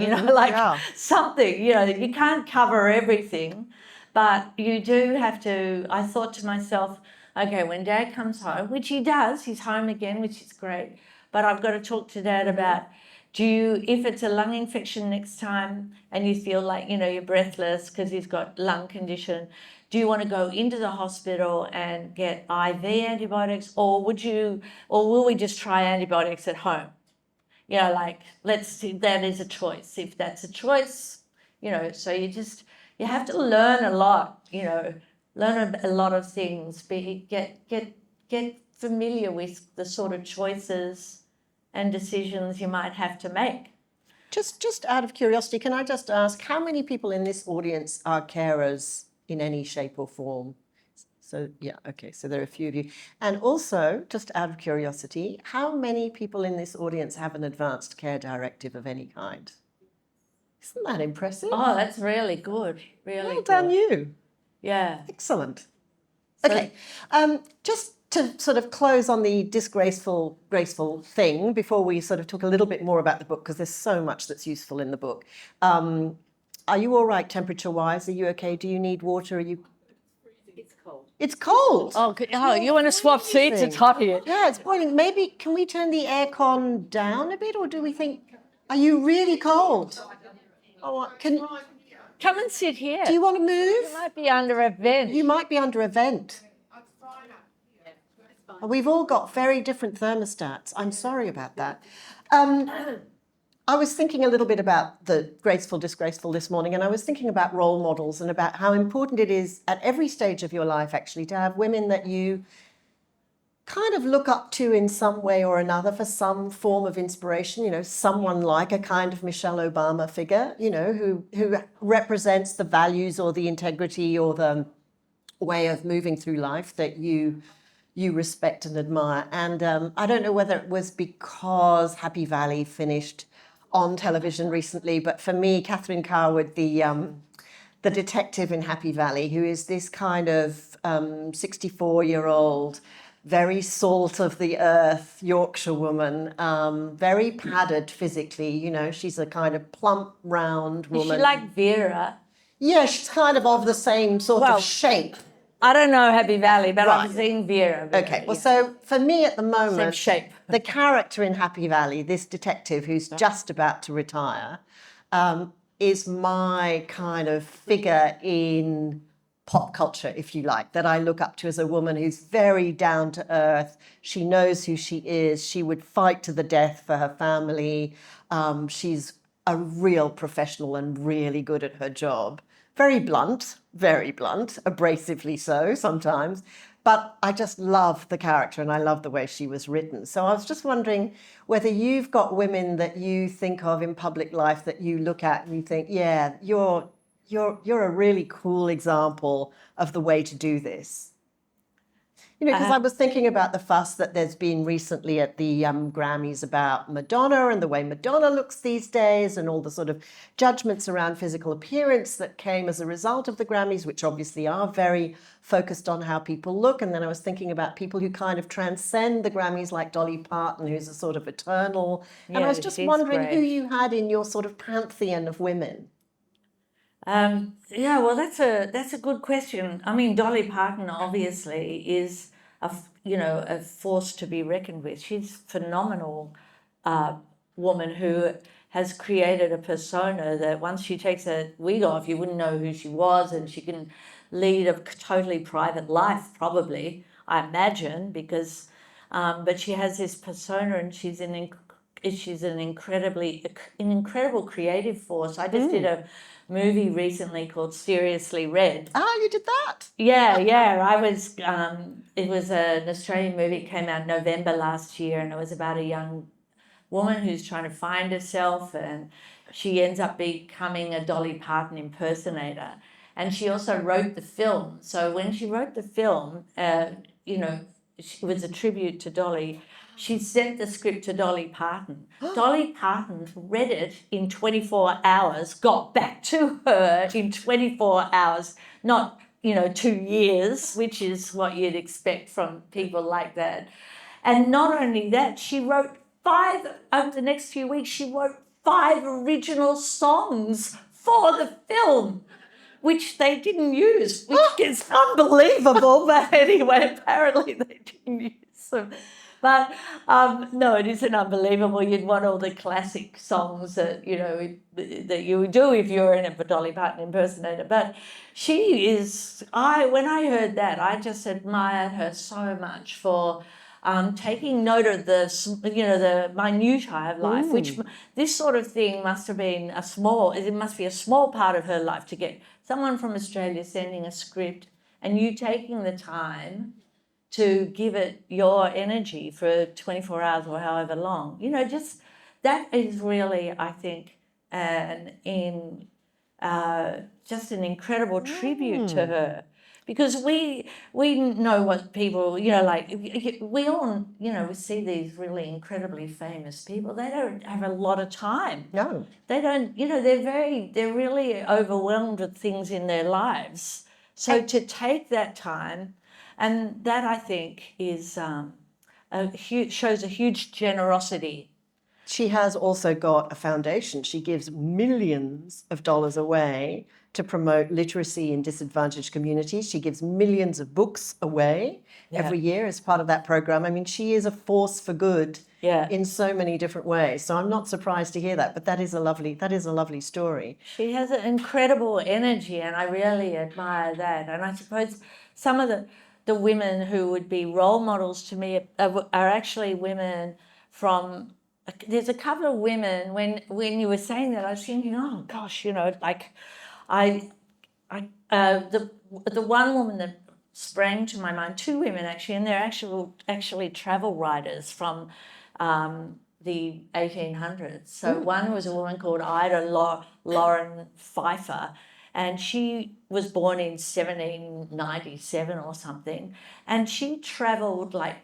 something, you can't cover everything. But you do have to, I thought to myself, okay, when Dad comes home, which he does, he's home again, which is great, but I've got to talk to Dad about, if it's a lung infection next time and you feel like, you're breathless because he's got lung condition, do you want to go into the hospital and get IV antibiotics or will we just try antibiotics at home? Let's see, that is a choice. If that's a choice, so you have to learn a lot, learn a lot of things, get familiar with the sort of choices and decisions you might have to make. Just out of curiosity, can I just ask, how many people in this audience are carers in any shape or form? So, so there are a few of you. And also, just out of curiosity, how many people in this audience have an advanced care directive of any kind? Isn't that impressive? Oh, that's really good. Really well done, good. You. Yeah. Excellent. Okay, just to sort of close on the graceful thing before we sort of talk a little bit more about the book, because there's so much that's useful in the book. Are you all right temperature-wise? Are you okay? Do you need water? Are you? It's cold. It's cold. Oh, you want to swap seats? It's hot here. Yeah, it's boiling. Maybe can we turn the aircon down a bit, or do we think? Are you really cold? Oh, come and sit here. Do you want to move? You might be under a vent. You might be under a vent. We've all got very different thermostats. I'm sorry about that. I was thinking a little bit about the graceful, disgraceful this morning, and I was thinking about role models and about how important it is at every stage of your life, actually, to have women that you kind of look up to in some way or another for some form of inspiration, someone like a kind of Michelle Obama figure, who represents the values or the integrity or the way of moving through life that you respect and admire. And I don't know whether it was because Happy Valley finished on television recently, but for me, Catherine Carwood, the detective in Happy Valley, who is this kind of 64-year-old very salt of the earth Yorkshire woman, very padded physically. You know, she's a kind of plump, round Is woman. she like Vera? Yeah, she's kind of the same sort Well, of shape. I don't know Happy Valley, but Right. I've seen Vera. Okay, well, so for me at the moment, shape. the character in Happy Valley, this detective who's just about to retire, is my kind of figure in pop culture, if you like, that I look up to as a woman who's very down to earth. She knows who she is. She would fight to the death for her family. She's a real professional and really good at her job. Very blunt, abrasively so sometimes. But I just love the character and I love the way she was written. So I was just wondering whether you've got women that you think of in public life that you look at and you think, yeah, you're a really cool example of the way to do this. You know, because I was thinking about the fuss that there's been recently at the Grammys about Madonna and the way Madonna looks these days and all the sort of judgments around physical appearance that came as a result of the Grammys, which obviously are very focused on how people look. And then I was thinking about people who kind of transcend the Grammys, like Dolly Parton, who's a sort of eternal. And I was just wondering who you had in your sort of pantheon of women. Yeah, well, that's a good question. I mean, Dolly Parton obviously is a force to be reckoned with. She's a phenomenal woman who has created a persona that once she takes her wig off, you wouldn't know who she was, and she can lead a totally private life, probably, I imagine, because but she has this persona, and she's an incredible creative force. I just did a movie recently called Seriously Red. Ah, you did that? Yeah. I was. It was an Australian movie. It came out November last year, and it was about a young woman who's trying to find herself, and she ends up becoming a Dolly Parton impersonator. And she also wrote the film. So when she wrote the film, it was a tribute to Dolly. She sent the script to Dolly Parton. Dolly Parton read it in 24 hours, got back to her in 24 hours, not, 2 years, which is what you'd expect from people like that. And not only that, she wrote over the next few weeks, she wrote 5 original songs for the film, which they didn't use, which is unbelievable. But anyway, apparently they didn't use them. But no, it isn't unbelievable. You'd want all the classic songs that you would do if you were in a Dolly Parton impersonator. But she is. When I heard that, I just admired her so much for taking note of the minutiae of life, which this sort of thing must have been it must be a small part of her life to get someone from Australia sending a script and you taking the time to give it your energy for 24 hours or however long. Just that is really, I think, just an incredible tribute to her. Because we know what people, we all, we see these really incredibly famous people. They don't have a lot of time. No. They don't, they're really overwhelmed with things in their lives. So to take that time, and that I think is shows a huge generosity. She has also got a foundation. She gives millions of dollars away to promote literacy in disadvantaged communities. She gives millions of books away every year as part of that program. I mean, she is a force for good in so many different ways. So I'm not surprised to hear that, but that is a lovely story. She has an incredible energy, and I really admire that. And I suppose some of the women who would be role models to me are actually women from. There's a couple of women. When you were saying that, I was thinking, oh gosh, the one woman that sprang to my mind, 2 women actually, and they're actually travel writers from the 1800s. So one was a woman called Ida Lauren Pfeiffer, and she was born in 1797 or something, and she travelled like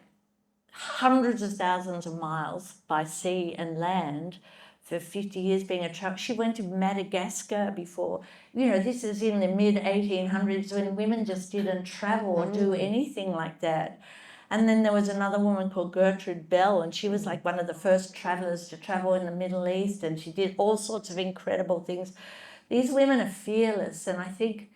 hundreds of thousands of miles by sea and land for 50 years being a traveler. She went to Madagascar before. This is in the mid-1800s when women just didn't travel or do anything like that. And then there was another woman called Gertrude Bell, and she was like one of the first travellers to travel in the Middle East, and she did all sorts of incredible things. These women are fearless, and I think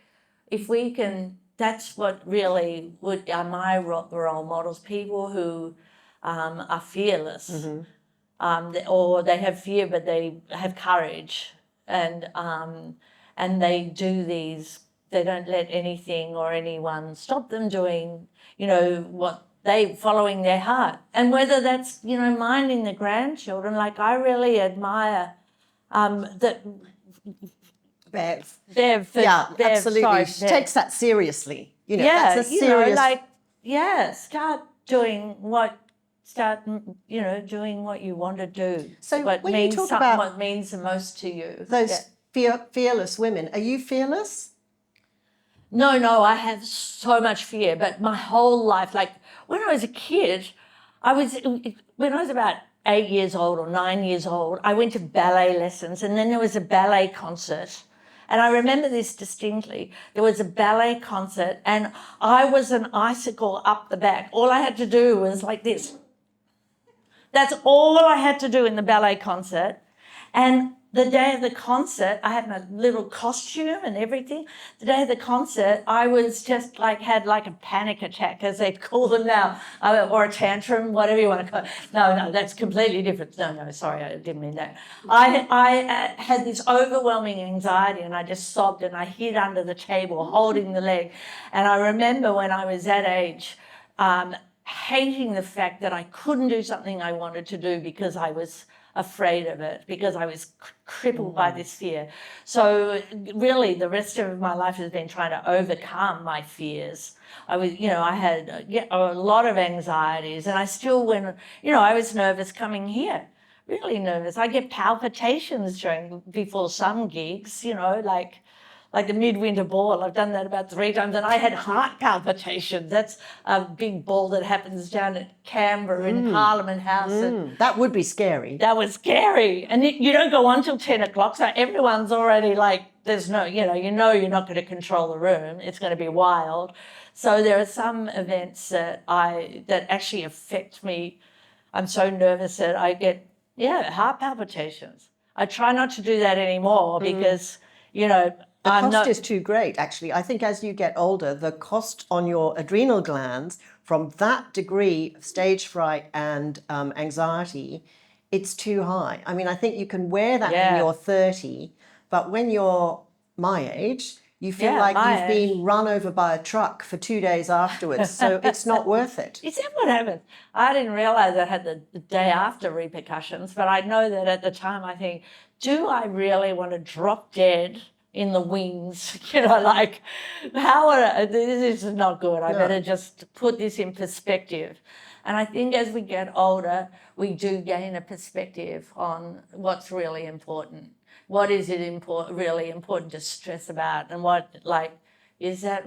if we can, that's what really are my role models, people who are fearless, or they have fear but they have courage, and they do these, they don't let anything or anyone stop them doing, what they following their heart. And whether that's, minding the grandchildren, like I really admire that Bev. Bev, Yeah, Bev, absolutely. sorry, She Bev. takes that seriously. Yeah, that's a serious. start doing what, doing what you want to do. So what when you means talk something, about what means the most to you. those fearless women, are you fearless? No, I have so much fear, but my whole life, like when I was a kid, when I was about 8 years old or 9 years old, I went to ballet lessons, and then there was a ballet concert. And I remember this distinctly. There was a ballet concert, and I was an icicle up the back. All I had to do was like this. That's all I had to do in the ballet concert. And the day of the concert, I had my little costume and everything. The day of the concert, I was just had a panic attack, as they call them now, or a tantrum, whatever you want to call it. No, that's completely different. No, sorry, I didn't mean that. I had this overwhelming anxiety, and I just sobbed, and I hid under the table holding the leg. And I remember when I was that age, hating the fact that I couldn't do something I wanted to do because I was afraid of it, because I was crippled by this fear. So really the rest of my life has been trying to overcome my fears. I had a lot of anxieties, and I still, when, I was nervous coming here, really nervous. I get palpitations before some gigs, like the Midwinter Ball. I've done that about 3 times, and I had heart palpitations. That's a big ball that happens down at Canberra in Parliament House. And that would be scary. that was scary. And you don't go on till 10 o'clock, so everyone's already like, there's no, you're not going to control the room. It's going to be wild. So there are some events that actually affect me. I'm so nervous that I get, heart palpitations. I try not to do that anymore because, the cost is too great, actually. I think as you get older, the cost on your adrenal glands from that degree of stage fright and anxiety, it's too high. I mean, I think you can wear that when you're 30, but when you're my age, you feel like you've been run over by a truck for 2 days afterwards, so it's not worth it. Is that what happened? I didn't realise I had the day after repercussions, but I know that at the time I think, do I really want to drop dead in the wings? This is not good. I better just put this in perspective. And I think as we get older, we do gain a perspective on what's really important. What is it really important to stress about? And what, is that,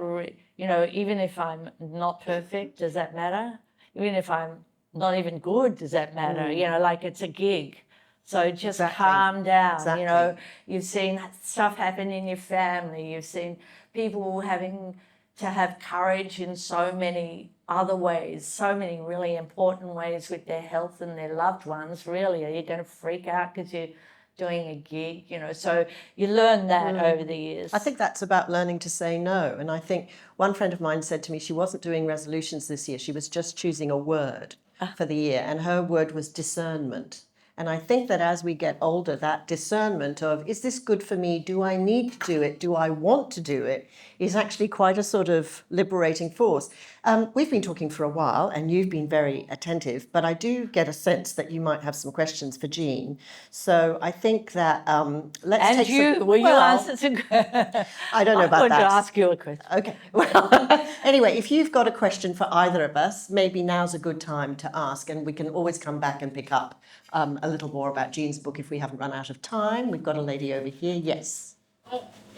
even if I'm not perfect, does that matter? Even if I'm not even good, does that matter? It's a gig. So just calm down. Exactly. You've seen stuff happen in your family. You've seen people having to have courage in so many other ways, so many really important ways with their health and their loved ones. Really, are you going to freak out because you're doing a gig? So you learn that over the years. I think that's about learning to say no. And I think one friend of mine said to me she wasn't doing resolutions this year. She was just choosing a word for the year, and her word was discernment. And I think that as we get older, that discernment of, is this good for me? Do I need to do it? Do I want to do it? Is actually quite a sort of liberating force. We've been talking for a while, and you've been very attentive, but I do get a sense that you might have some questions for Jean. So I think that let's take some... Will you answer some... I don't know about that. I'm going to ask you a question. Okay. Well, anyway, if you've got a question for either of us, maybe now's a good time to ask, and we can always come back and pick up a little more about Jean's book if we haven't run out of time. We've got a lady over here. Yes.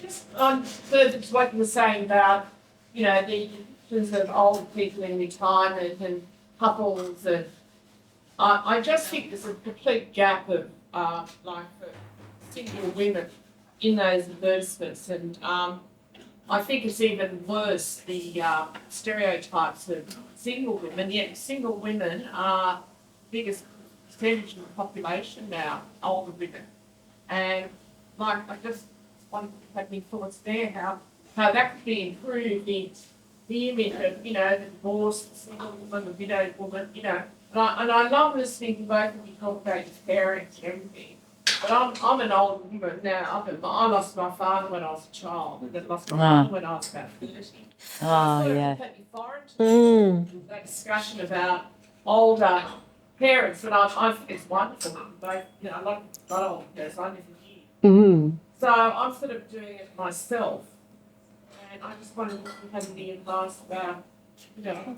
Just on further to what you were saying about, the issues of old people in retirement and couples, and I just think there's a complete gap of for single women in those advertisements, and I think it's even worse, the stereotypes of single women. Yet single women are the biggest percentage of the population now, older women. And like, I just wanted to have my thoughts there, how that could be improved, the image of, you know, the divorced, the single woman, the widowed woman, you know. And I love listening to both of you talk about your parents and everything. But I'm an old woman now. I lost my father when I was a child, and then lost my mother when I was about 30. Oh, yeah. Completely foreign to me, that discussion about older parents, and I think it's wonderful. Both, you know, not older parents, I live in here. So I'm sort of doing it myself, and I just wondered if you had any advice about, you know,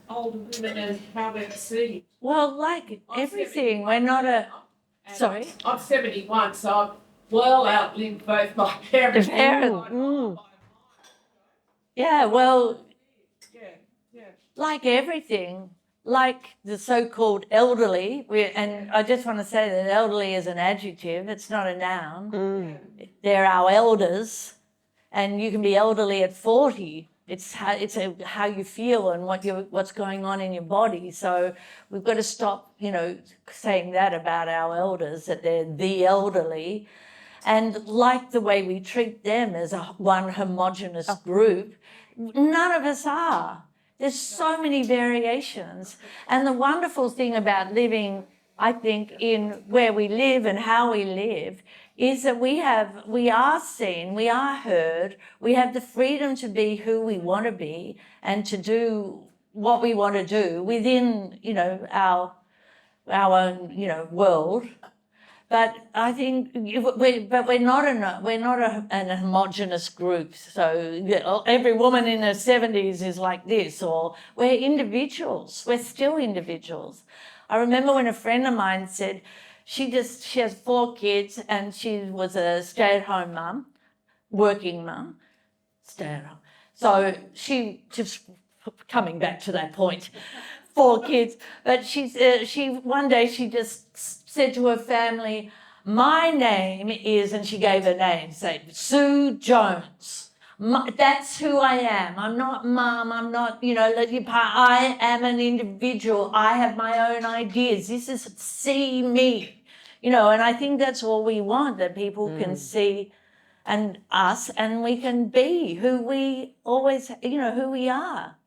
older women and how they're perceived. Well, like everything, we're not a... And Sorry? I'm 71, so I've well outlived both my parents. The parents. Yeah, well, Yeah. like everything, like the so-called elderly, and I just want to say that elderly is an adjective, it's not a noun. They're our elders, and you can be elderly at 40. It's how you feel and what's going on in your body. So we've got to stop, you know, saying that about our elders, that they're the elderly. And like the way we treat them as one homogenous group, none of us are. There's so many variations. And the wonderful thing about living, I think, in where we live and how we live is that we are seen, we are heard, we have the freedom to be who we want to be and to do what we want to do within, you know, our own, you know, world. But I think we're not an homogenous group. So every woman in her 70s is like this, or we're individuals. We're still individuals. I remember when a friend of mine said she has 4 kids and she was a stay-at-home mum, working mum, stay-at-home. So she just coming back to that point. 4 kids, but she one day she just said to her family, "My name is," and she gave her name, say Sue Jones. That's who I am. I'm not mum. I'm not, you know, I am an individual. I have my own ideas. This is see me, you know. And I think that's all we want, that people can see and us, and we can be who we always, you know, who we are.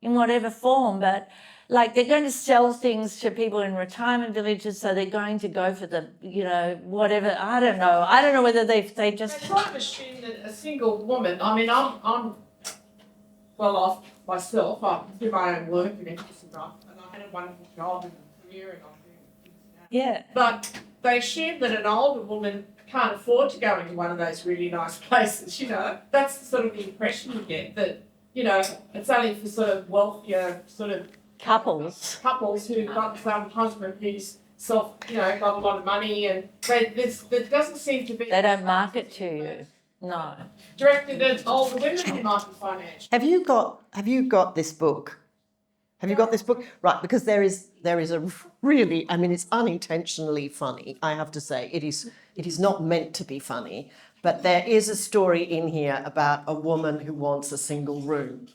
In whatever form, but like they're going to sell things to people in retirement villages, so they're going to go for the, you know, whatever. I don't know whether they just. They try to assume that a single woman. I mean, I'm well off myself. I do my own work and everything, and I had a wonderful job and a career, and I'm doing things now. Yeah. But they assume that an older woman can't afford to go into one of those really nice places. You know, that's sort of the impression you get, that, you know, it's only for sort of wealthier sort of Couples who've got some husband who's got a lot of money, and there doesn't seem to be. They don't market to you. No. Directed at older women who might be financial. Have you got this book? Have you got this book? Right, because there is a really, I mean, it's unintentionally funny, I have to say. It is not meant to be funny, but there is a story in here about a woman who wants a single room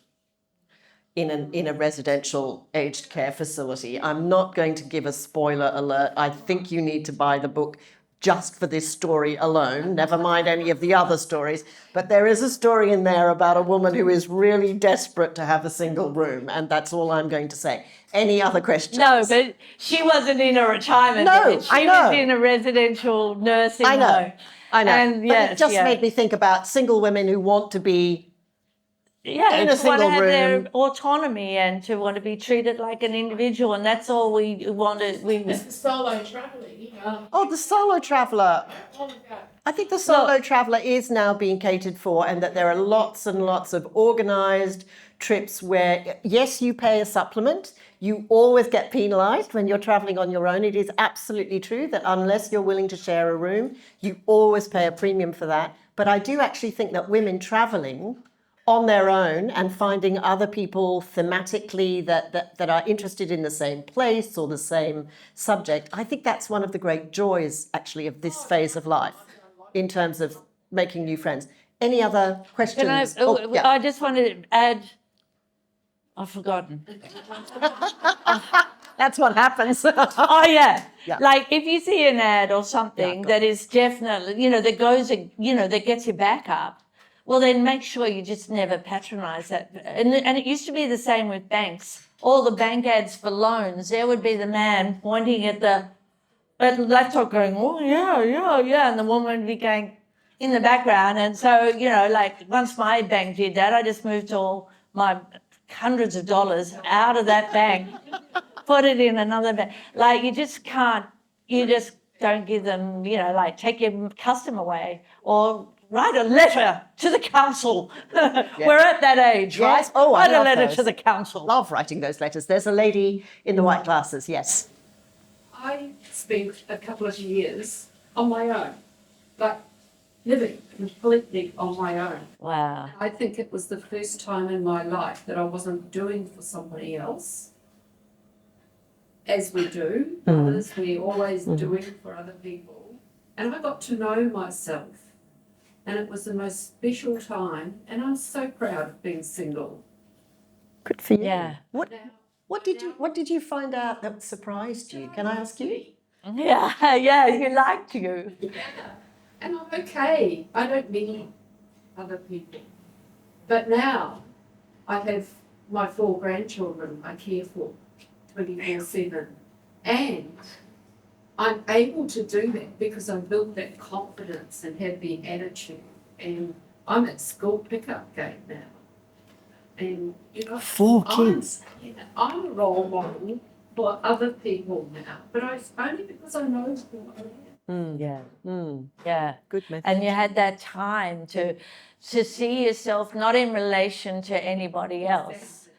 in a residential aged care facility. I'm not going to give a spoiler alert. I think you need to buy the book just for this story alone, never mind any of the other stories. But there is a story in there about a woman who is really desperate to have a single room, and that's all I'm going to say. Any other questions? No, but she wasn't in a retirement village. She was in a residential nursing home. I know. And but it just made me think about single women who want to be in a to want to single have room. their autonomy and to want to be treated like an individual, and that's all we wanted. It's the solo travelling, you know. Oh, the solo traveller. All of that. I think the solo traveller is now being catered for, and that there are lots and lots of organised trips where, yes, you pay a supplement. You always get penalised when you're travelling on your own. It is absolutely true that unless you're willing to share a room, you always pay a premium for that. But I do actually think that women travelling on their own and finding other people thematically that are interested in the same place or the same subject, I think that's one of the great joys actually of this phase of life in terms of making new friends. Any other questions? I just wanted to add, I've forgotten. That's what happens. Oh, yeah. Yeah. Like if you see an ad or something that is definitely, that goes, that gets your back up, well, then make sure you just never patronise that. And it used to be the same with banks. All the bank ads for loans, there would be the man pointing at the laptop going, oh, yeah. And the woman would be going in the background. And so, like once my bank did that, I just moved all my hundreds of dollars out of that bank, put it in another bank. Like you just don't give them, like take your custom away or write a letter to the council. We're at that age, right? Yes. Oh, write I love a letter those. to the council. Love writing those letters. There's a lady in the white glasses, yes. I spent a couple of years on my own, like living completely on my own. Wow. I think it was the first time in my life that I wasn't doing for somebody else, as we do. Others, we're always doing for other people. And I got to know myself. And it was the most special time. And I'm so proud of being single. Good for you. Yeah. What did you find out that surprised you? Can I ask you? Yeah, you liked you. Yeah. And I'm okay. I don't need other people. But now I have my 4 grandchildren I care for 24/7. And I'm able to do that because I built that confidence and have the attitude. And I'm at school pickup game now. And 4 kids. I'm a role model for other people now, but only because I know who I am. Yeah. Good message. And you had that time to see yourself not in relation to anybody else,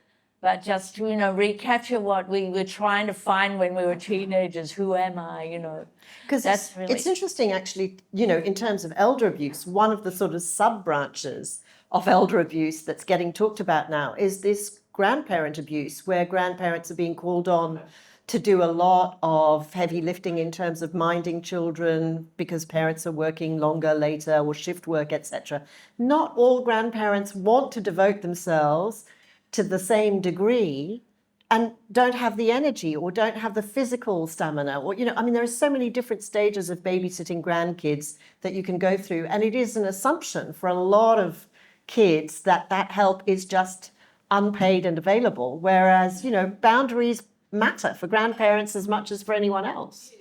but just recapture what we were trying to find when we were teenagers. Who am I? Because it's interesting, actually. In terms of elder abuse, one of the sort of sub branches of elder abuse that's getting talked about now is this grandparent abuse, where grandparents are being called on to do a lot of heavy lifting in terms of minding children because parents are working longer, later, or shift work, etc. Not all grandparents want to devote themselves to the same degree and don't have the energy or don't have the physical stamina, or there are so many different stages of babysitting grandkids that you can go through, and it is an assumption for a lot of kids that help is just unpaid and available, whereas boundaries matter for grandparents as much as for anyone else.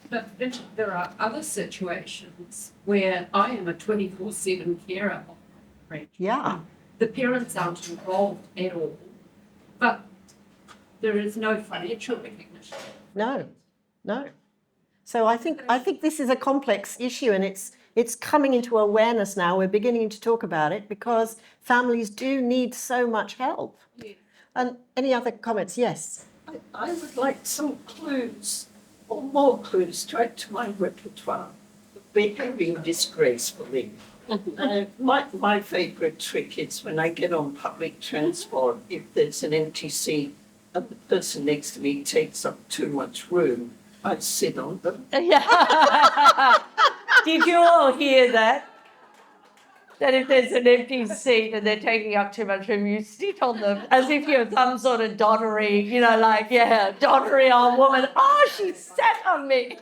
But there are other situations where I am a 24/7 carer. Yeah. The parents aren't involved at all, but there is no financial recognition. No. So I think this is a complex issue, and it's coming into awareness now. We're beginning to talk about it because families do need so much help. Yeah. And any other comments? Yes. I would like some clues, or more clues, to add to my repertoire of behaving disgracefully. My favourite trick is when I get on public transport, if there's an empty seat and the person next to me takes up too much room, I sit on them. Yeah. Did you all hear that? That if there's an empty seat and they're taking up too much room, you sit on them as if you're some sort of dottery, dottery old woman. Oh, she sat on me.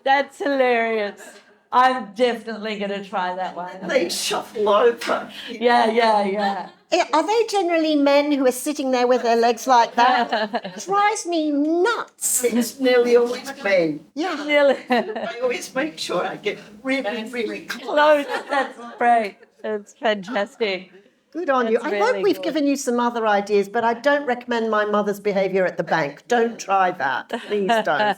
That's hilarious. I'm definitely going to try that one. They shuffle over. Yeah. Are they generally men who are sitting there with their legs like that? Drives me nuts. It's nearly always men. Yeah. Really. I always make sure I get really, really Close. That's great. That's fantastic. Good on you. That's I hope really we've good. given you some other ideas, but I don't recommend my mother's behaviour at the bank. Don't try that. Please don't.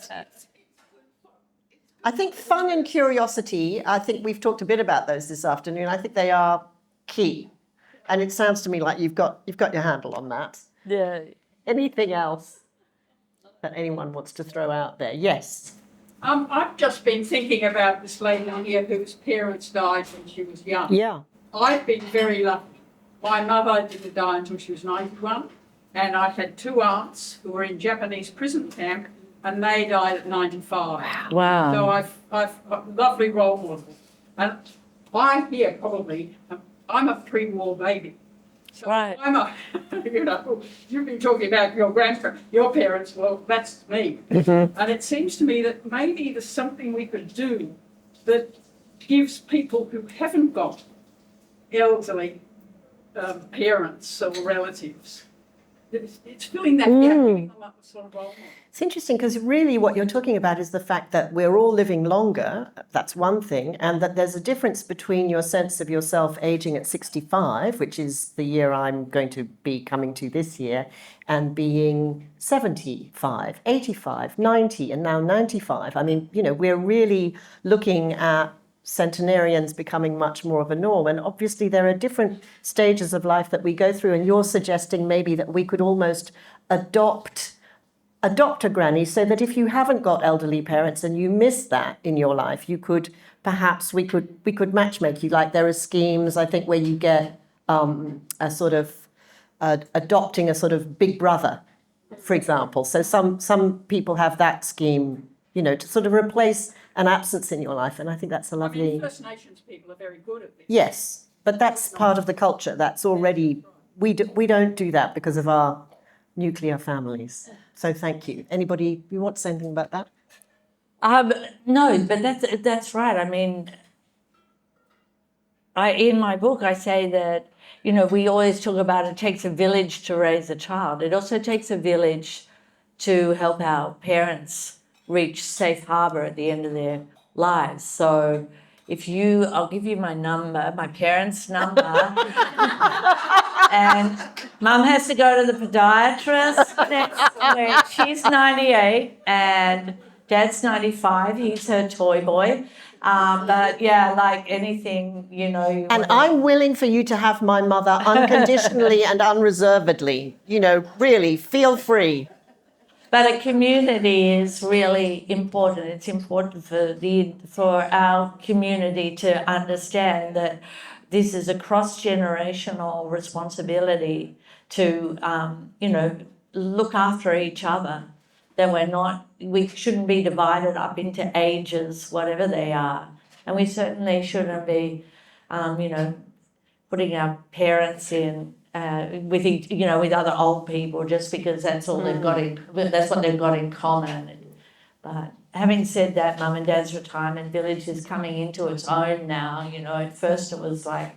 I think fun and curiosity, I think we've talked a bit about those this afternoon. I think they are key. And it sounds to me like you've got your handle on that. Yeah. Anything else that anyone wants to throw out there? Yes. I've just been thinking about this lady here whose parents died when she was young. Yeah. I've been very lucky. My mother didn't die until she was 91, and I had 2 aunts who were in Japanese prison camp, and they died at 95. Wow. So I've a lovely role model. And I'm here probably, I'm a pre-war baby. So Right. I'm a, you've been talking about your grandparents, your parents, well, that's me. And it seems to me that maybe there's something we could do that gives people who haven't got elderly parents or relatives, it's filling that gap, giving them up a sort of role model. It's interesting because really what you're talking about is the fact that we're all living longer. That's one thing. And that there's a difference between your sense of yourself aging at 65, which is the year I'm going to be coming to this year, and being 75, 85, 90, and now 95. I mean, you know, we're really looking at centenarians becoming much more of a norm. And obviously there are different stages of life that we go through. And you're suggesting maybe that we could almost adopt a granny, so that if you haven't got elderly parents and you miss that in your life, you could perhaps we could matchmake you. Like there are schemes, I think, where you get a sort of adopting a sort of big brother, for example. So some people have that scheme, you know, to sort of replace an absence in your life, and I think that's a lovely. I mean, First Nations people are very good at this. Yes, but that's part of the culture. That's already we don't do that because of our nuclear families. So thank you. Anybody, you want to say anything about that? No, but that's right. I mean, in my book I say that, you know, we always talk about it takes a village to raise a child. It also takes a village to help our parents reach safe harbour at the end of their lives. So I'll give you my number, my parents' number, and Mum has to go to the podiatrist next week. She's 98 and Dad's 95. He's her toy boy. But yeah, like anything, you know. And I'm willing for you to have my mother unconditionally and unreservedly. You know, really, feel free. But a community is really important. It's important for our community to understand that this is a cross-generational responsibility to, you know, look after each other. That we shouldn't be divided up into ages, whatever they are, and we certainly shouldn't be, you know, putting our parents in. With other old people, just because that's all they've got that's what they've got in common. But having said that, Mum and Dad's retirement village is coming into its own now. You know, at first it was like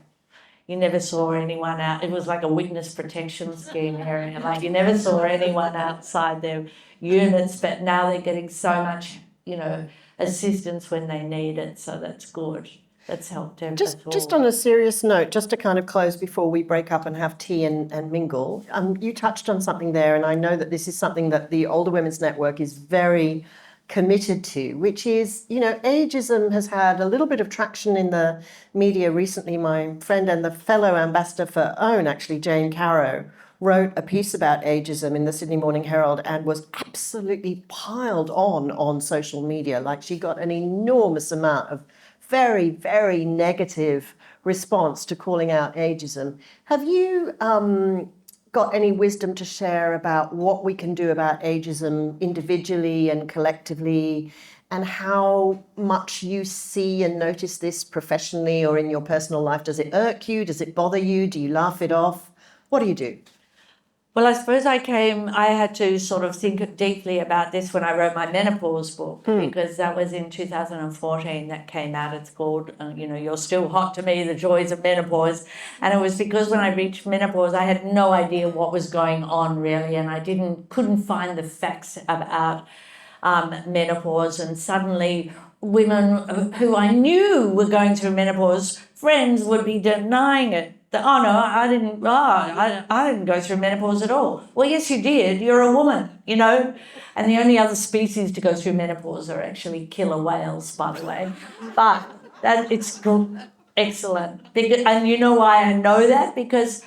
you never saw anyone out. It was like a witness protection scheme area. Like you never saw anyone outside their units, but now they're getting so much, you know, assistance when they need it. So that's good. That's helped them. Just on a serious note, just to kind of close before we break up and have tea and mingle, you touched on something there, and I know that this is something that the Older Women's Network is very committed to, which is, you know, ageism has had a little bit of traction in the media recently. My friend and the fellow ambassador for OWN, actually, Jane Carrow, wrote a piece about ageism in the Sydney Morning Herald and was absolutely piled on social media. Like she got an enormous amount of very, very negative response to calling out ageism. Have you got any wisdom to share about what we can do about ageism individually and collectively, and how much you see and notice this professionally or in your personal life? Does it irk you? Does it bother you? Do you laugh it off? What do you do? Well, I suppose I had to sort of think deeply about this when I wrote my menopause book, because that was in 2014 that came out. It's called, you know, You're Still Hot to Me, The Joys of Menopause. And it was because when I reached menopause, I had no idea what was going on really, and I couldn't find the facts about menopause. And suddenly women who I knew were going through menopause, friends, would be denying it. I didn't go through menopause at all. Well, yes, you did. You're a woman, you know. And the only other species to go through menopause are actually killer whales, by the way. But it's excellent. And you know why I know that? Because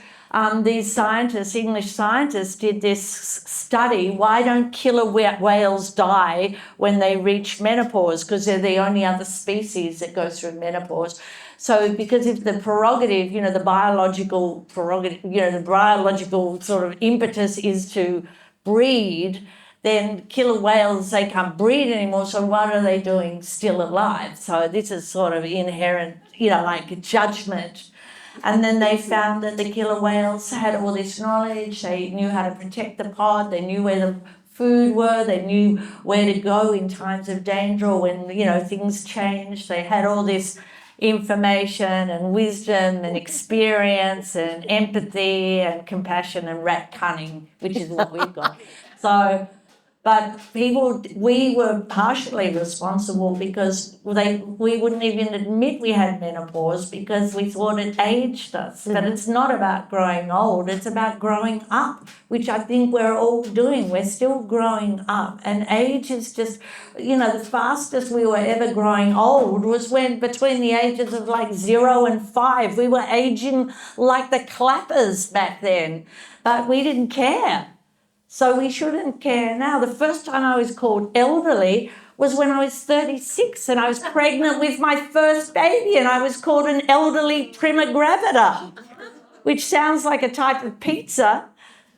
these scientists, English scientists, did this study. Why don't killer whales die when they reach menopause? Because they're the only other species that go through menopause. So because if the prerogative, you know, the biological prerogative, you know, the biological sort of impetus is to breed, then killer whales, they can't breed anymore, so what are they doing still alive? So this is sort of inherent, like a judgment. And then they found that the killer whales had all this knowledge. They knew how to protect the pod. They knew where the food were. They knew where to go in times of danger or when, things changed. They had all this information and wisdom and experience and empathy and compassion and rat cunning, which is what we've got. So, but we were partially responsible because we wouldn't even admit we had menopause because we thought it aged us. But it's not about growing old, it's about growing up, which I think we're all doing. We're still growing up. And age is just, the fastest we were ever growing old was when between the ages of like 0 and 5. We were aging like the clappers back then, but we didn't care. So we shouldn't care now. The first time I was called elderly was when I was 36 and I was pregnant with my first baby and I was called an elderly prima gravida, which sounds like a type of pizza,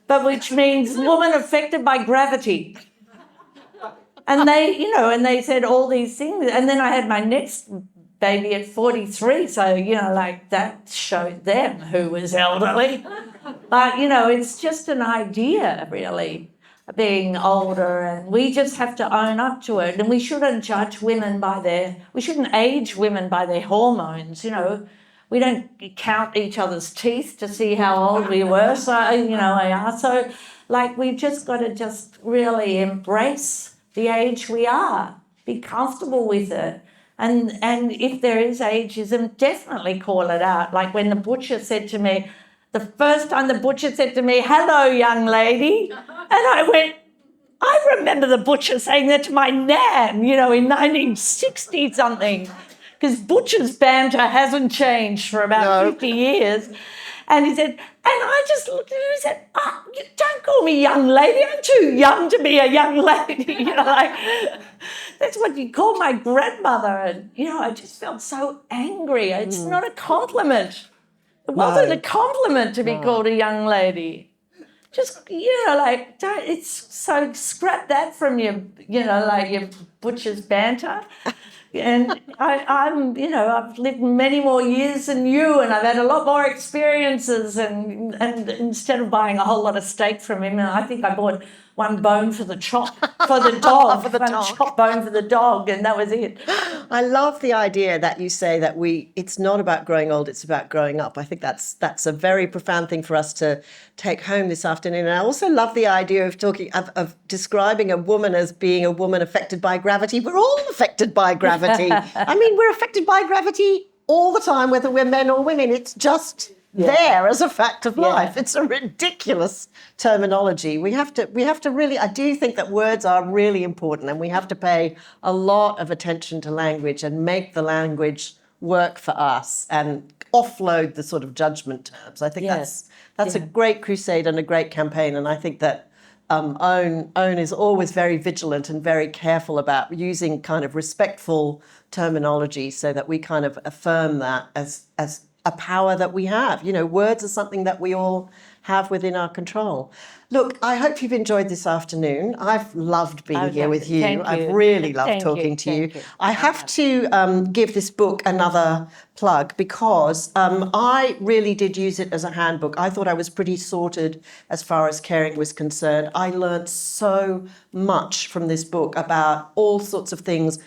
but which means woman affected by gravity. And they said all these things. And then I had my next baby at 43. So, that showed them who was elderly. But, it's just an idea, really, being older, and we just have to own up to it. And we shouldn't judge women we shouldn't age women by their hormones, We don't count each other's teeth to see how old we were. So, we've just got to just really embrace the age we are, be comfortable with it. And if there is ageism, definitely call it out. Like when the butcher said to me, the first time the butcher said to me, "Hello, young lady," and I went, I remember the butcher saying that to my nan, in 1960 something, because butcher's banter hasn't changed for about 50 years. And he said, and I just looked at him and said, don't call me young lady. I'm too young to be a young lady. That's what you call my grandmother. And, I just felt so angry. It's not a compliment. It wasn't a compliment to be called a young lady. Just, it's so scrap that from your, your butcher's banter. And I've lived many more years than you, and I've had a lot more experiences. And instead of buying a whole lot of steak from him, I think I bought one bone for the dog, chop bone for the dog, and that was it. I love the idea that you say that it's not about growing old, it's about growing up. I think that's a very profound thing for us to take home this afternoon. And I also love the idea of of describing a woman as being a woman affected by gravity. We're all affected by gravity. We're affected by gravity all the time, whether we're men or women. It's just there as a fact of life. It's a ridiculous terminology. We have to really, I do think that words are really important, and we have to pay a lot of attention to language and make the language work for us and offload the sort of judgment terms. I think that's a great crusade and a great campaign, and I think that OWN is always very vigilant and very careful about using kind of respectful terminology so that we kind of affirm that as a power that we have. Words are something that we all have within our control. Look, I hope you've enjoyed this afternoon. I've loved being here with you. I've really loved talking to you. I have to give this book another plug because I really did use it as a handbook. I thought I was pretty sorted as far as caring was concerned. I learned so much from this book about all sorts of things,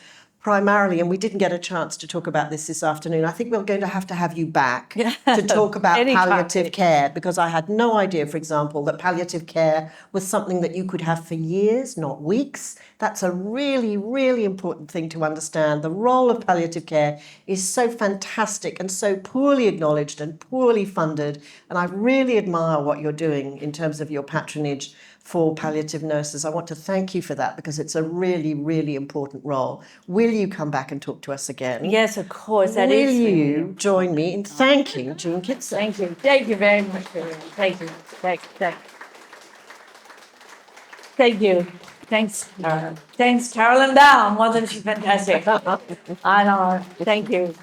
primarily, and we didn't get a chance to talk about this afternoon. I think we're going to have you back to talk about palliative care, because I had no idea, for example, that palliative care was something that you could have for years, not weeks. That's a really, really important thing to understand. The role of palliative care is so fantastic and so poorly acknowledged and poorly funded, and I really admire what you're doing in terms of your patronage for palliative nurses. I want to thank you for that because it's a really, really important role. Will you come back and talk to us again? Yes, of course. Will you join me in thanking Jean Kittson? Thank you. Thank you very much. Thank you. Thank you. Thanks. Thanks, Carolyn Baum. Wasn't she fantastic? I know. Thank you.